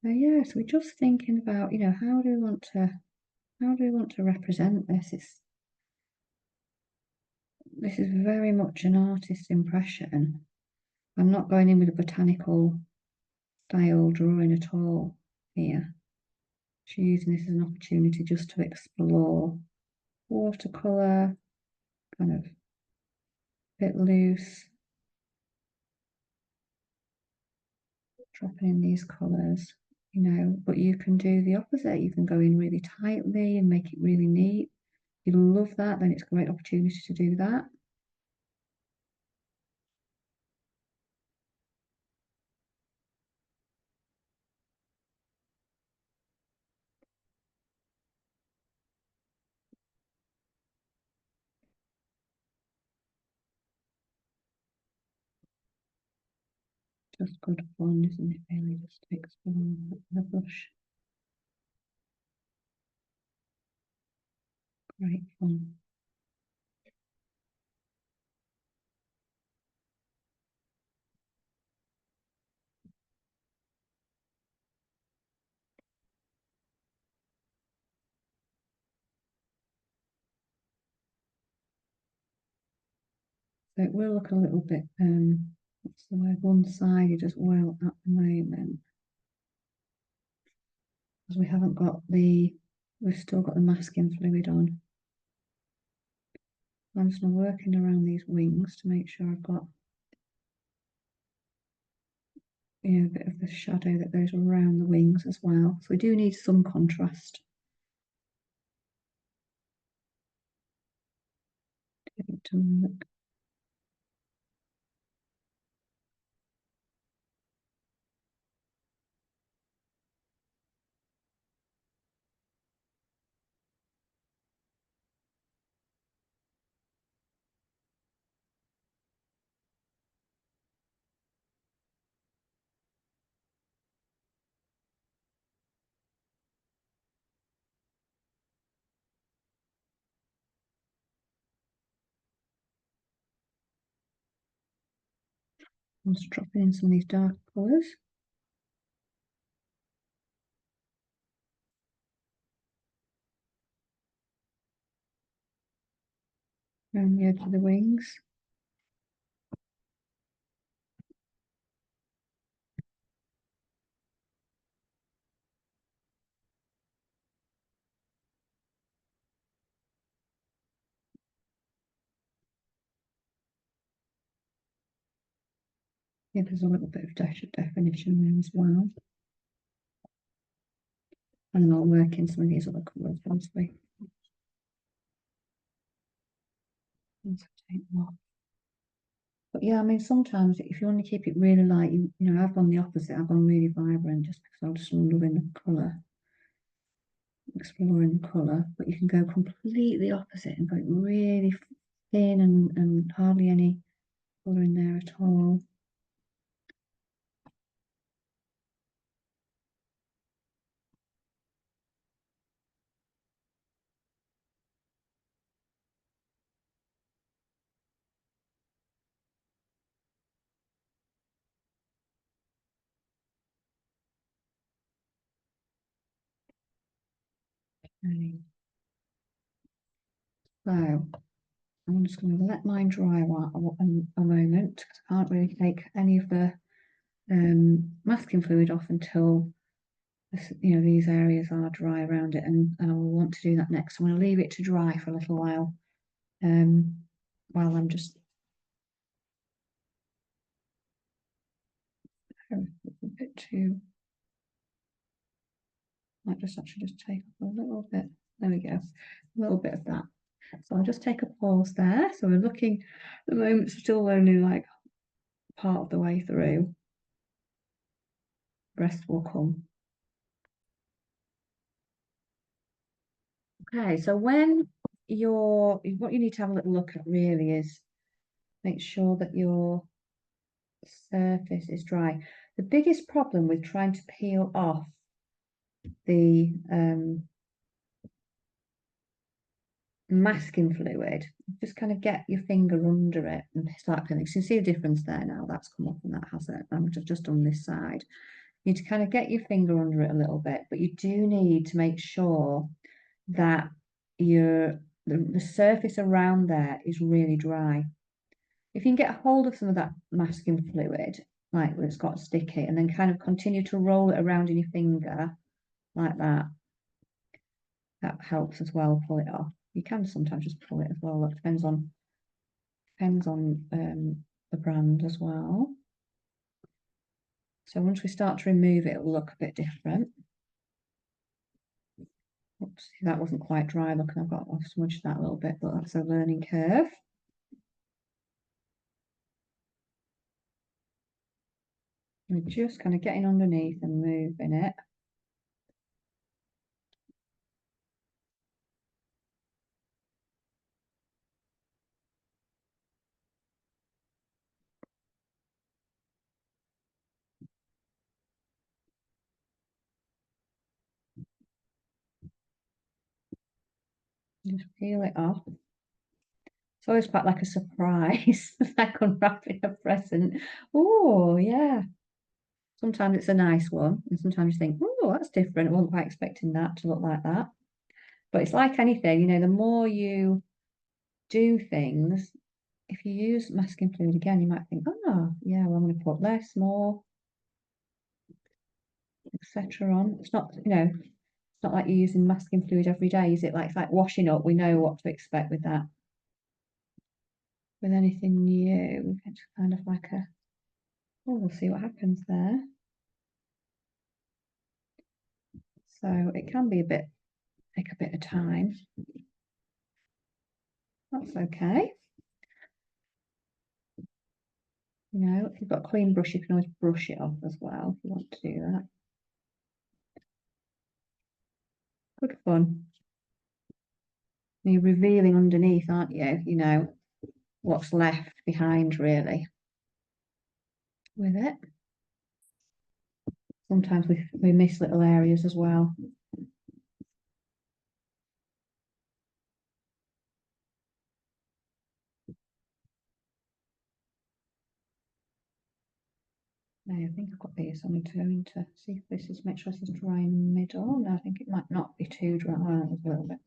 [SPEAKER 1] So yeah, so we're just thinking about, how do we want to represent this? This is very much an artist's impression. I'm not going in with a botanical style drawing at all here. Just using this as an opportunity just to explore watercolour, kind of a bit loose, dropping in these colours, but you can do the opposite. You can go in really tightly and make it really neat. If you love that, then it's a great opportunity to do that. Just good fun, isn't it, really, just to explore the brush. Great fun. So it will look a little bit, what's the word, one-sided as well at the moment. Because we've still got the masking fluid on. I'm just working around these wings to make sure I've got, a bit of the shadow that goes around the wings as well. So we do need some contrast. To look. I'm just dropping in some of these dark colours. Around the edge of the wings. Yeah, there's a little bit of definition there as well. And then I'll work in some of these other colours once I take them off. But yeah, I mean, sometimes if you want to keep it really light, I've gone the opposite. I've gone really vibrant just because I'm just loving the colour, exploring the colour. But you can go completely opposite and go really thin and hardly any colour in there at all. Okay. So I'm just going to let mine dry a moment because I can't really take any of the masking fluid off until these areas are dry around it, and I will want to do that next. I'm going to leave it to dry for a little while I'm just a bit too. Might just actually just take off a little bit. There we go, a little bit of that. So I'll just take a pause there. So we're looking at the moment, still only like part of the way through. The rest will come. Okay, so when what you need to have a little look at really is make sure that your surface is dry. The biggest problem with trying to peel off the masking fluid, just kind of get your finger under it and start peeling. So you see the difference there now, that's come off and that hasn't. I'm just on this side. You need to kind of get your finger under it a little bit, but you do need to make sure that the surface around there is really dry. If you can get a hold of some of that masking fluid, like where it's got sticky, and then kind of continue to roll it around in your finger like that, that helps as well, pull it off. You can sometimes just pull it as well. That depends on the brand as well. So once we start to remove it, it'll look a bit different. Oops, that wasn't quite dry. Look, I've got I've smudged that a little bit, but that's a learning curve. We're just kind of getting underneath and moving it. Just peel it off. It's always quite like a surprise, like unwrapping a present. Oh, yeah. Sometimes it's a nice one, and sometimes you think, oh, that's different. I wasn't quite expecting that to look like that. But it's like anything, the more you do things, if you use masking fluid again, you might think, oh, yeah, well, I'm going to put less, more, etc. on. It's not like you're using masking fluid every day, is it? Like it's like washing up. We know what to expect with that. With anything new, it's kind of like we'll see what happens there. So it can be take a bit of time. That's okay. If you've got a clean brush, you can always brush it off as well if you want to do that. Good fun. You're revealing underneath, aren't you? What's left behind really with it. Sometimes we miss little areas as well. I think I've got these. I'm going to see if this is, make sure this is dry in the middle. No, I think it might not be too dry. Oh, a little bit.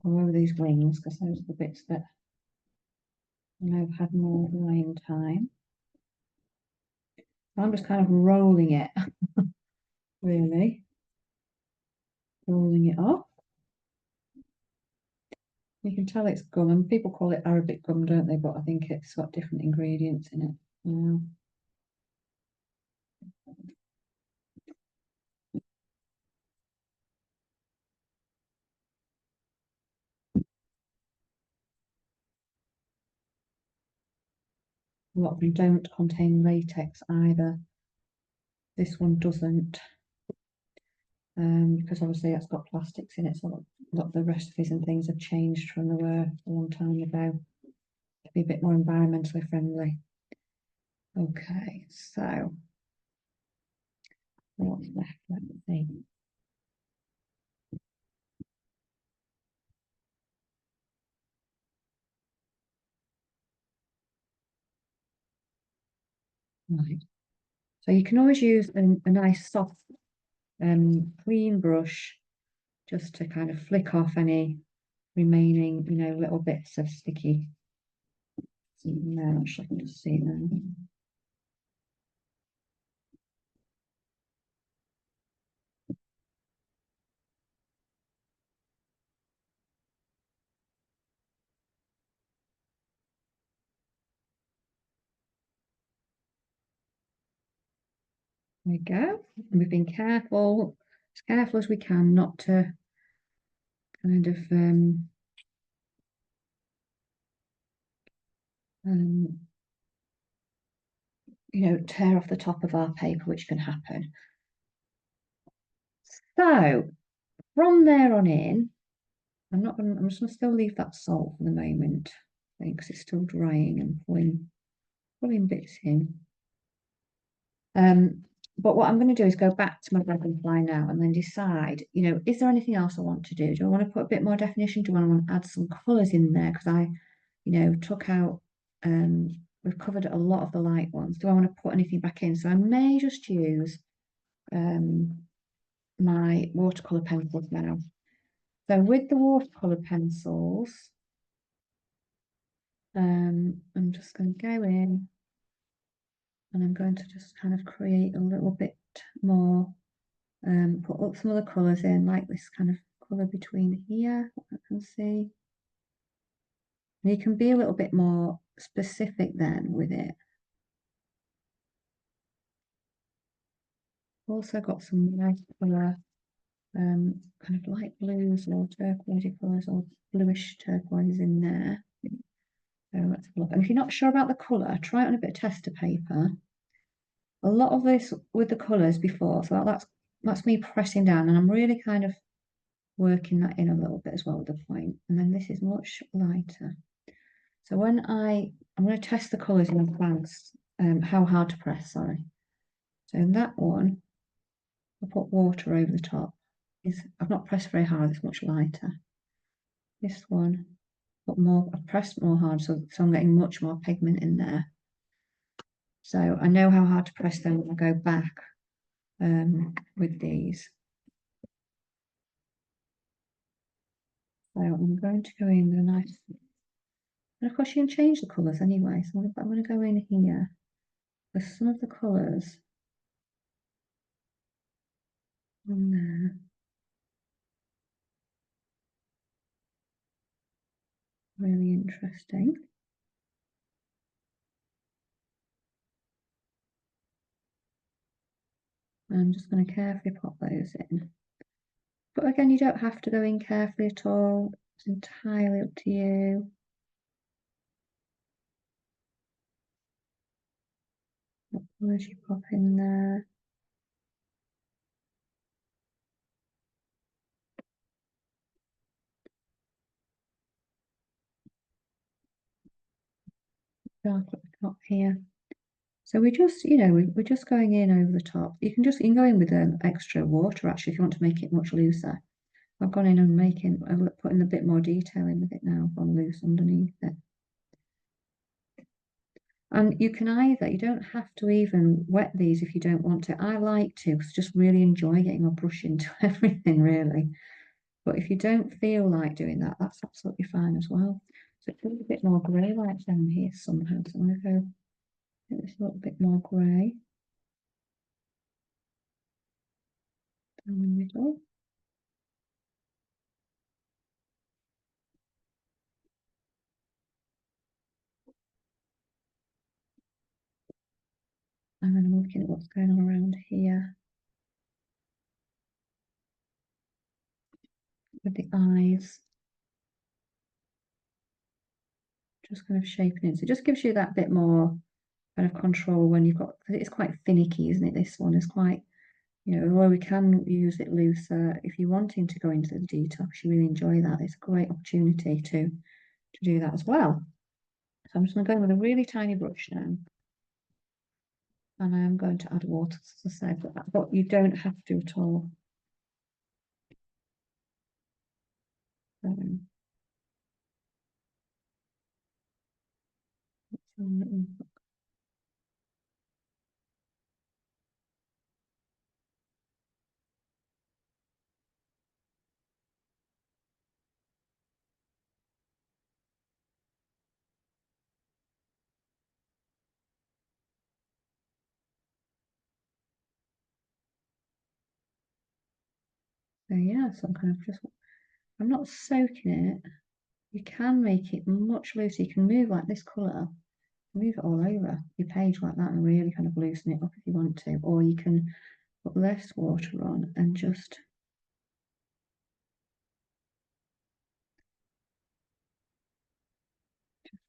[SPEAKER 1] I'll go over these wings because those are the bits that I know have had more drying time. I'm just kind of rolling it, really. Rolling it off. You can tell it's gum, and people call it Arabic gum, don't they? But I think it's got different ingredients in it. Yeah. A lot of them don't contain latex either. This one doesn't, because obviously it's got plastics in it. So a lot of the recipes and things have changed from they were a long time ago to be a bit more environmentally friendly. Okay, so what's left? Let me see. Right. So you can always use a nice soft, clean brush just to kind of flick off any remaining, little bits of sticky. No, actually, I can just see now. There we go. And we've been careful, as careful as we can, not to kind of um, tear off the top of our paper, which can happen. So from there on in, I'm just gonna still leave that salt for the moment, I think, because it's still drying and pulling bits in. But what I'm going to do is go back to my dragonfly now and then decide, is there anything else I want to do? Do I want to put a bit more definition? Do I want to add some colours in there? Because I, took out, we've covered a lot of the light ones. Do I want to put anything back in? So I may just use my watercolour pencils now. So with the watercolour pencils, I'm just going to go in and I'm going to just kind of create a little bit more, put up some of the colours in, like this kind of colour between here, I can see. And you can be a little bit more specific then with it. Also got some nice colour, kind of light blues or turquoise colours or bluish turquoise in there. So let's have a look. And if you're not sure about the colour, try it on a bit of tester paper. A lot of this with the colours before, so that's me pressing down, and I'm really kind of working that in a little bit as well with the point. And then this is much lighter. So when I'm going to test the colours in advance, how hard to press, sorry. So in that one, I'll put water over the top. I've not pressed very hard, it's much lighter. This one, I've pressed more hard, so I'm getting much more pigment in there. So I know how hard to press them when I go back with these. So I'm going to go in with a nice, and of course you can change the colours anyway. So I'm going to go in here with some of the colours on there. Really interesting. I'm just going to carefully pop those in. But again, you don't have to go in carefully at all. It's entirely up to you. What colours you pop in there. Dark at the top here. So we just, we're just going in over the top. You can go in with extra water actually if you want to make it much looser. I've gone in and putting a bit more detail in with it now, gone loose underneath it. And you don't have to even wet these if you don't want to. I like to, because I just really enjoy getting my brush into everything, really. But if you don't feel like doing that, that's absolutely fine as well. So it's a little bit more grey like down here somehow. So I'm going to go get this a little bit more grey down the middle. And then I'm looking at what's going on around here with the eyes. Just kind of shaping it. So it just gives you that bit more kind of control when you've got, because it's quite finicky, isn't it? This one is quite, although we can use it looser, if you're wanting to go into the detail, if you really enjoy that, it's a great opportunity to do that as well. So I'm just going to go in with a really tiny brush now. And I am going to add water, as I said, but you don't have to at all. So yeah, so I'm kind of just, I'm not soaking it. You can make it much looser. You can move like this colour, move it all over your page like that and really kind of loosen it up if you want to. Or you can put less water on and just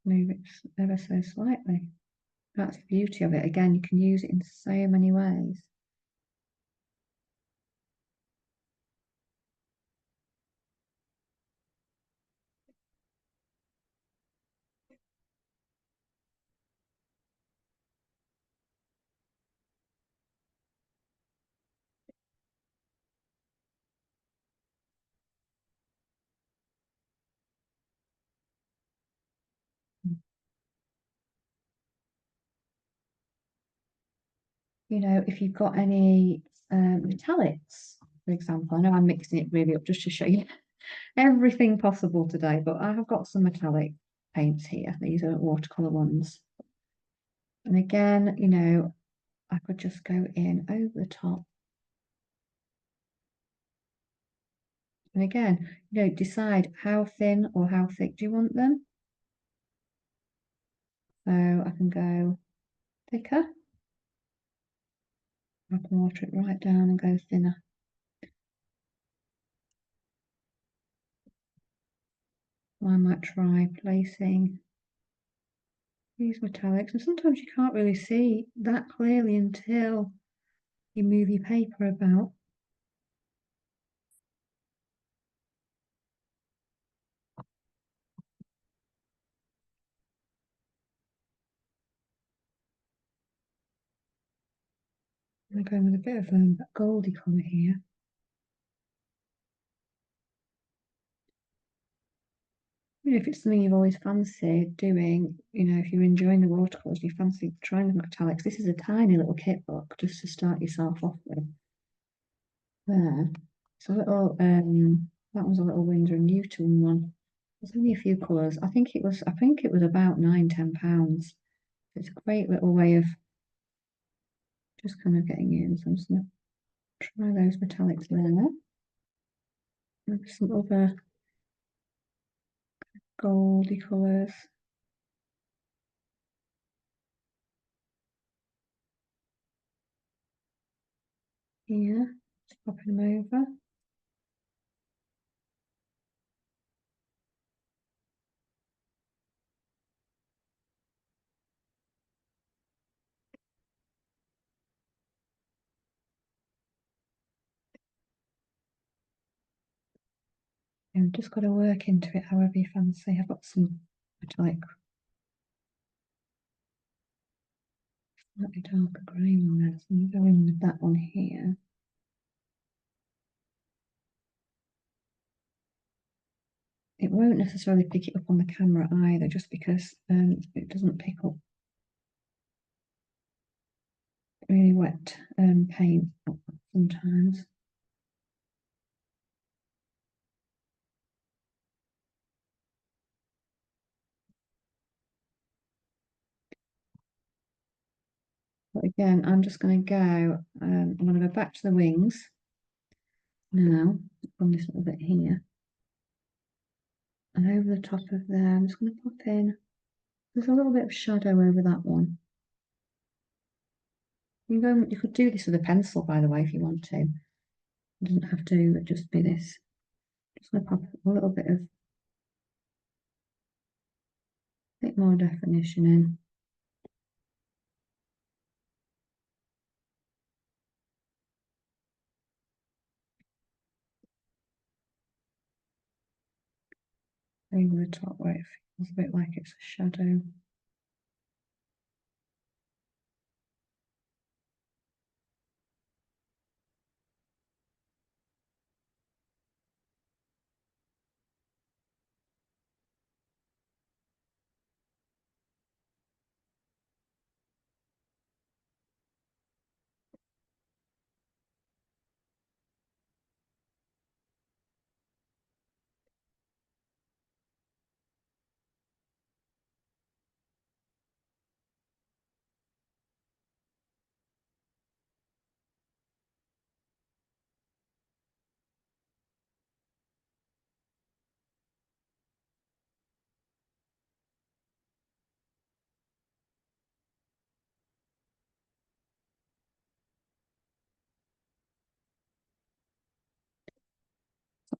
[SPEAKER 1] move it ever so slightly. That's the beauty of it. Again, you can use it in so many ways. You know, if you've got any metallics, for example, I know I'm mixing it really up just to show you everything possible today, but I have got some metallic paints here. These are watercolor ones. And again, you know, I could just go in over the top. And again, you know, decide how thin or how thick do you want them. So I can go thicker. I can water it right down and go thinner. I might try placing these metallics, and sometimes you can't really see that clearly until you move your paper about. I'm going with a bit of a goldy colour here. You know, if it's something you've always fancied doing, you know, if you're enjoying the watercolours, you fancy trying the metallics, this is a tiny little kit book just to start yourself off with. There. It's a little, that was a little Winsor and Newton one. There's only a few colours. I think it was about £9–10. It's a great little way of just kind of getting in. So I'm just going to try those metallics there. Maybe some other goldy colours. Here, just popping them over. And just got to work into it however you fancy. I've got some metallic, slightly darker green on there, so I'm going to go in with that one here. It won't necessarily pick it up on the camera either, just because it doesn't pick up really wet paint sometimes. But again, I'm just going to go, I'm going to go back to the wings now, on this little bit here. And over the top of there, I'm just going to pop in, there's a little bit of shadow over that one. You could do this with a pencil, by the way, if you want to. It doesn't have to just be this. Just going to pop a little bit more definition in. Over the top where it feels a bit like it's a shadow.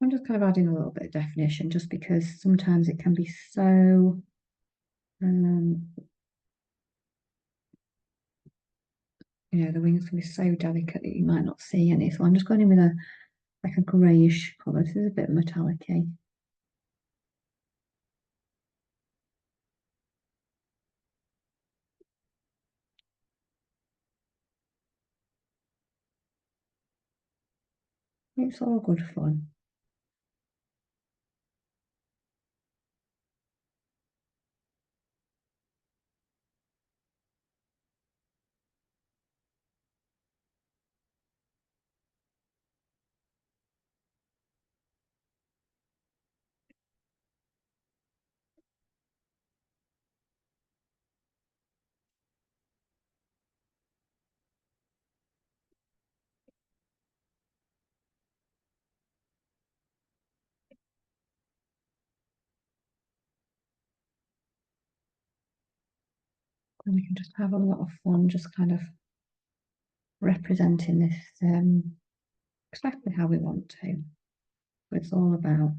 [SPEAKER 1] I'm just kind of adding a little bit of definition just because sometimes it can be so you know, the wings can be so delicate that you might not see any. So I'm just going in with a like a greyish colour. This is a bit metallic-y. It's all good fun. And we can just have a lot of fun just kind of representing this exactly how we want to. It's all about.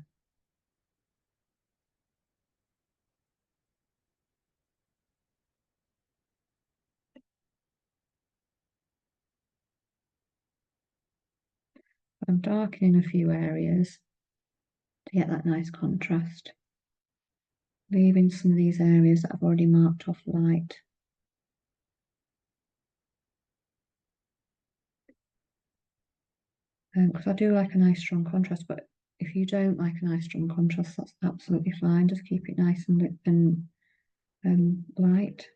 [SPEAKER 1] I'm darkening a few areas to get that nice contrast. Leaving some of these areas that I've already marked off light. Because I do like a nice strong contrast, but if you don't like a nice strong contrast, that's absolutely fine. Just keep it nice and light.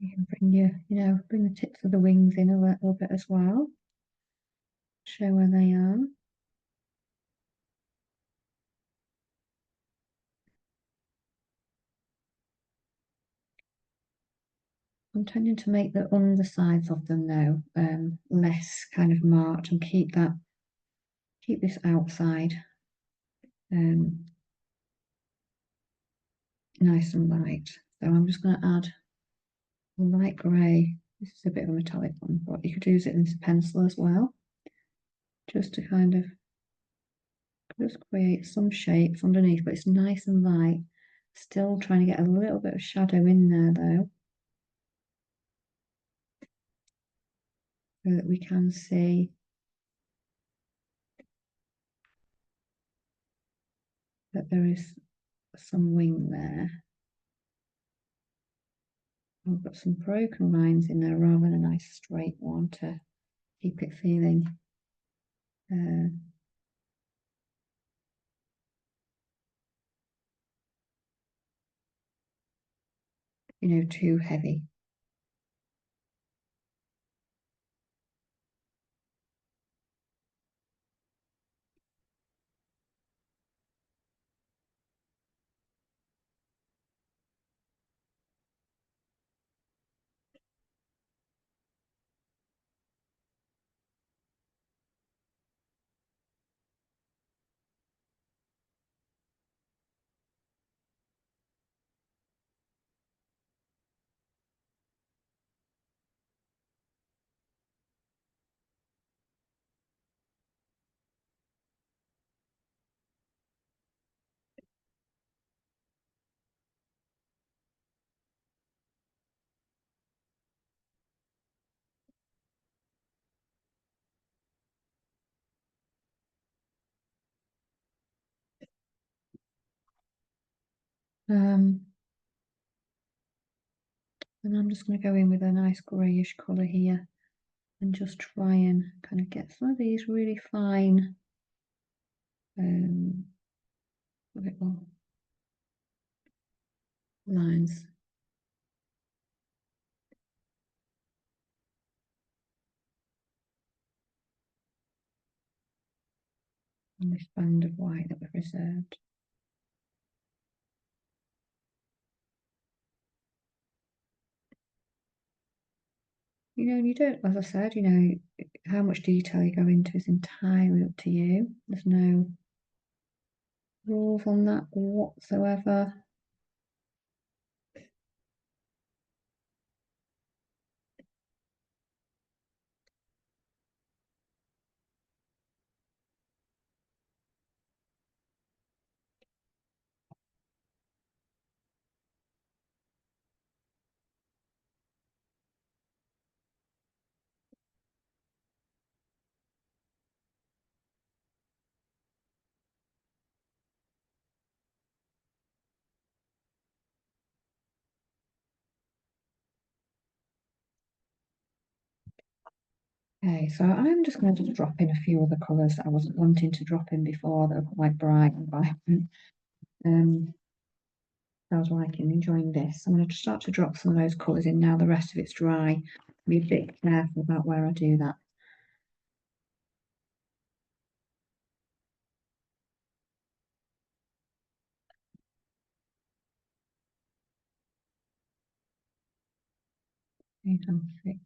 [SPEAKER 1] You can bring bring the tips of the wings in a little bit as well. Show where they are. I'm tending to make the undersides of them now less kind of marked and keep this outside nice and light. So I'm just going to add a light grey. This is a bit of a metallic one, but you could use it in this pencil as well, just to kind of just create some shapes underneath, but it's nice and light. Still trying to get a little bit of shadow in there though, so that we can see that there is some wing there. I've got some broken lines in there rather than a nice straight one to keep it feeling too heavy. And I'm just going to go in with a nice greyish colour here and just try and kind of get some of these really fine little lines. On this band of white that we've reserved. You know, you don't, as I said, you know, how much detail you go into is entirely up to you. There's no rules on that whatsoever. Okay, so I'm just going to drop in a few other colours that I wasn't wanting to drop in before that are quite bright and vibrant. I was liking, enjoying this. I'm going to start to drop some of those colours in now. The rest of it's dry. Be a bit careful about where I do that. Thick.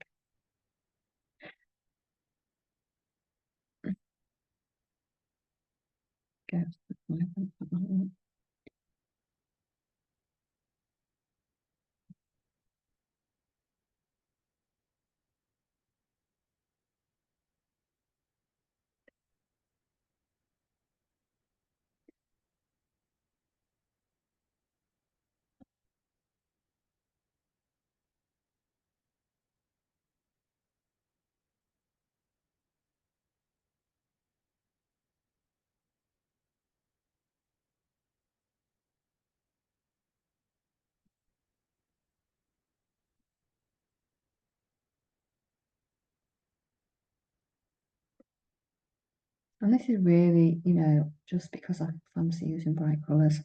[SPEAKER 1] And this is really, you know, just because I fancy using bright colours.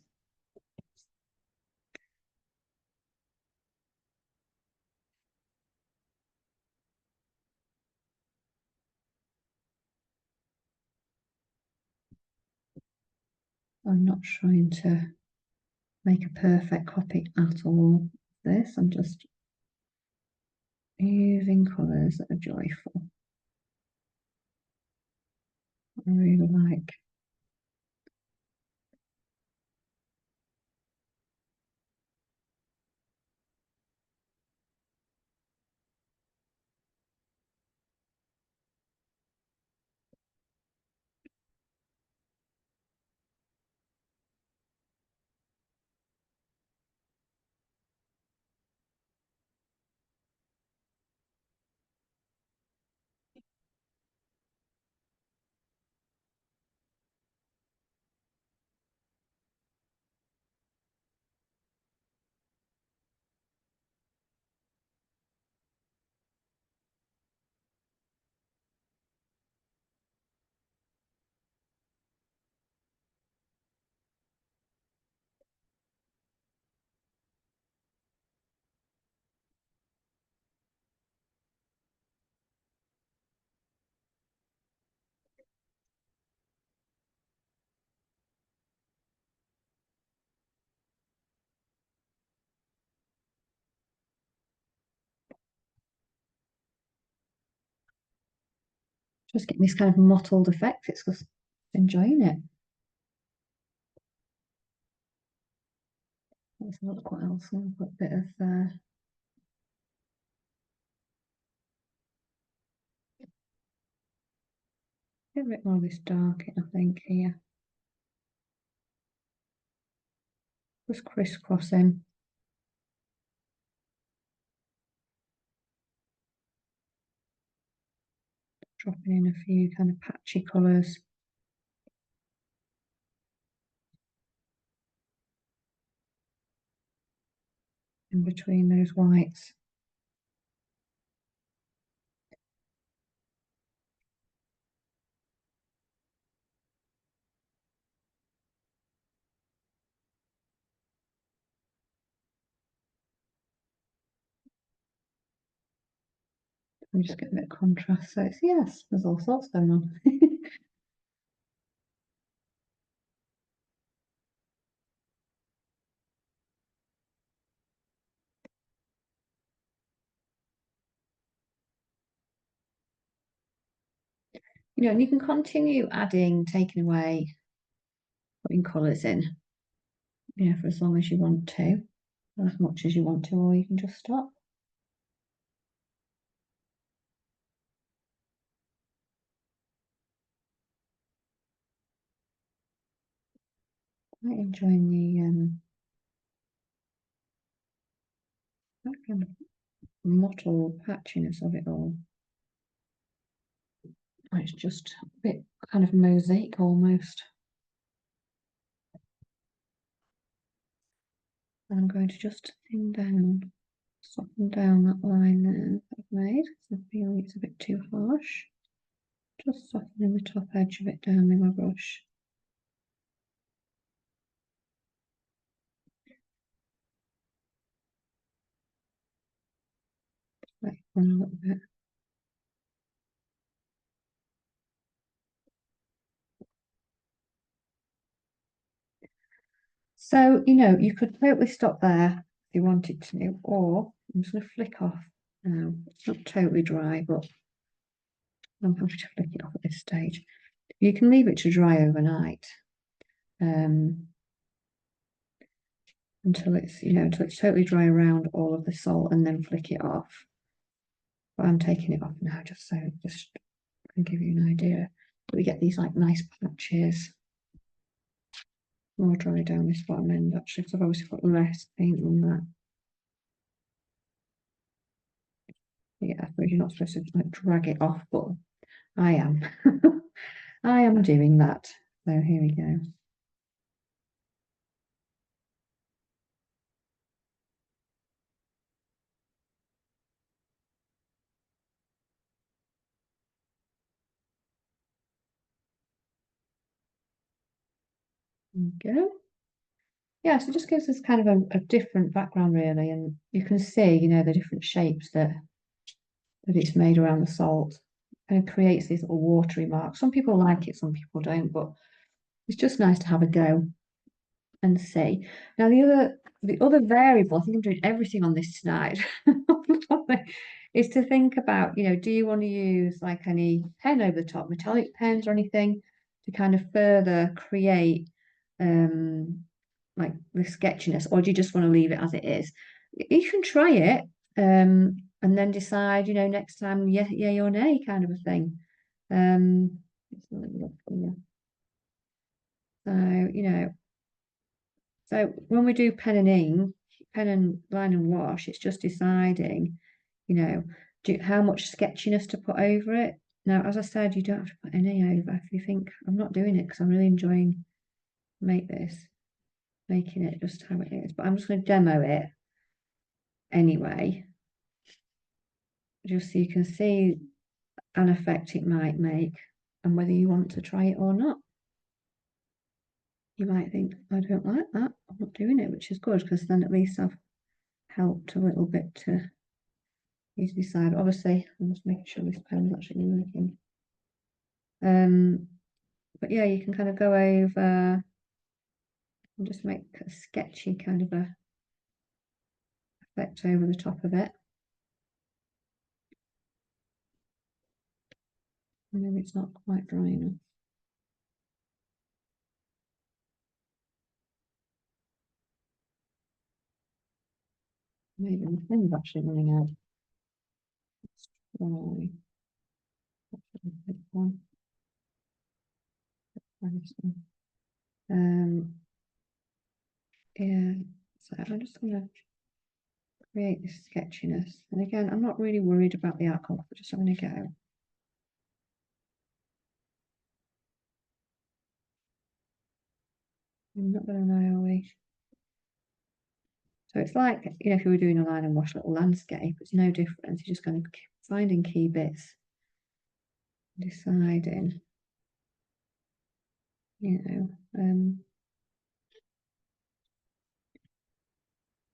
[SPEAKER 1] I'm not trying to make a perfect copy at all. This, I'm just using colours that are joyful. I really like. Just getting this kind of mottled effect. It's just enjoying it. Let's look what else. I'll put a bit of get a bit more of this dark, I think, here. Just crisscrossing. Dropping in a few kind of patchy colours. in between those whites. We just get a bit of contrast. So it's, yes, there's all sorts going on. And you can continue adding, taking away, putting colours in, for as long as you want to, or as much as you want to, or you can just stop. Quite enjoying the that kind of mottled patchiness of it all. It's just a bit kind of mosaic almost. And I'm going to just thin down, soften down that line there that I've made, because I feel it's a bit too harsh. Just softening the top edge of it down with my brush. Let it run a little bit. So, you could totally stop there if you wanted to, or I'm just going to flick off now. It's not totally dry, but I'm happy to flick it off at this stage. You can leave it to dry overnight until it's totally dry around all of the salt, and then flick it off. But I'm taking it off now just can give you an idea. But we get these like nice patches. More dry down this bottom end actually, because I've obviously got less paint on that. Yeah, I suppose you're not supposed to like drag it off, but I am. I am doing that. So here we go. There we go. Yeah, so it just gives us kind of a different background really, and you can see, the different shapes that it's made around the salt. And it creates these little watery marks. Some people like it, some people don't, but it's just nice to have a go and see. Now the other variable, I think I'm doing everything on this tonight, is to think about, do you want to use like any pen over the top, metallic pens or anything to kind of further create like the sketchiness, or do you just want to leave it as it is? You can try it and then decide, next time, yeah or nay kind of a thing. So, so when we do pen and ink, pen and line and wash, it's just deciding, how much sketchiness to put over it. Now, as I said, you don't have to put any over. If you think I'm not doing it because I'm really enjoying making it just how it is, but I'm just going to demo it anyway, just so you can see an effect it might make and whether you want to try it or not. You might think, I don't like that, I'm not doing it, which is good because then at least I've helped a little bit to easily decide. Obviously, I'm just making sure this pen is actually working. But yeah, you can kind of go over and just make a sketchy kind of a effect over the top of it. And maybe it's not quite dry enough. Maybe the pen's actually running out. Let's try. Yeah, so I'm just going to create this sketchiness. And again, I'm not really worried about the outcome, we're just having a go. I'm not going to know, are we? So it's like, if you were doing a line and wash little landscape, it's no different. You're just going to keep finding key bits, deciding,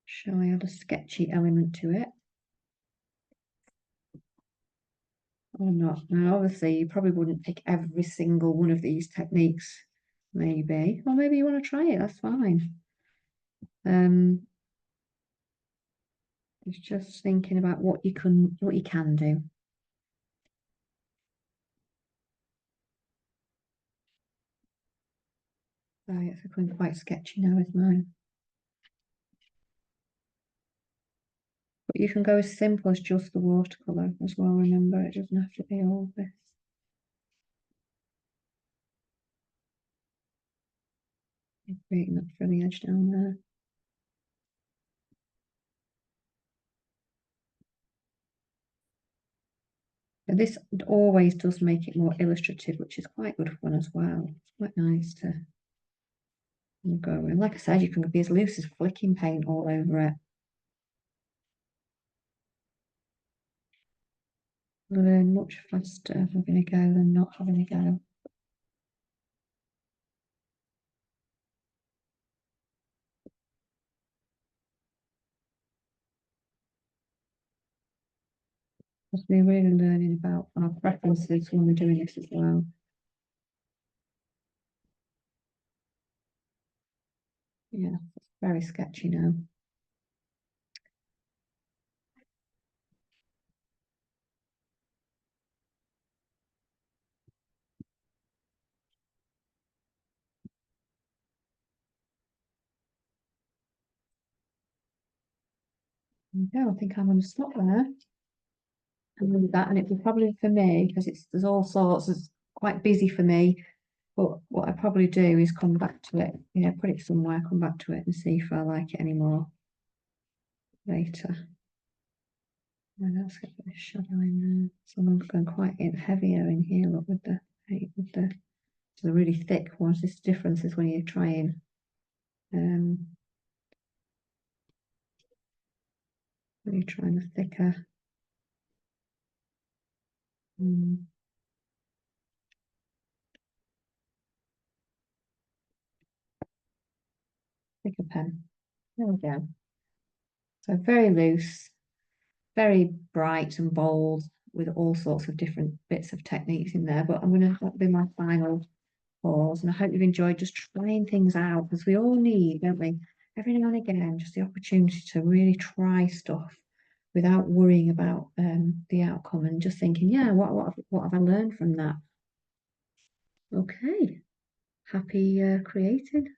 [SPEAKER 1] shall I add a sketchy element to it or not? Now, obviously, you probably wouldn't pick every single one of these techniques, maybe, or maybe you want to try it. That's fine. It's just thinking about what you can do. So it's becoming quite sketchy now with mine. But you can go as simple as just the watercolour as well, remember, it doesn't have to be all this. Creating that frilly edge down there. But this always does make it more illustrative, which is quite good fun as well. It's quite nice to go. And like I said, you can be as loose as flicking paint all over it. Learn much faster having a go than not having a go. Because we're really learning about our preferences when we're doing this as well. Yeah, it's very sketchy now. Yeah, I think I'm going to stop there and leave that. And it will probably for me, because there's all sorts, it's quite busy for me. But what I probably do is come back to it, put it somewhere, come back to it and see if I like it anymore later. And let's get a bit of shadow in there. So I'm going quite heavier in here, look, with the really thick ones. This difference is when you're trying the thicker. Thicker pen. There we go. So very loose, very bright and bold with all sorts of different bits of techniques in there. But I'm going to be my final pause, and I hope you've enjoyed just trying things out, because we all need, don't we, every now and again, just the opportunity to really try stuff without worrying about the outcome and just thinking, yeah, what have I learned from that? Okay, happy creating.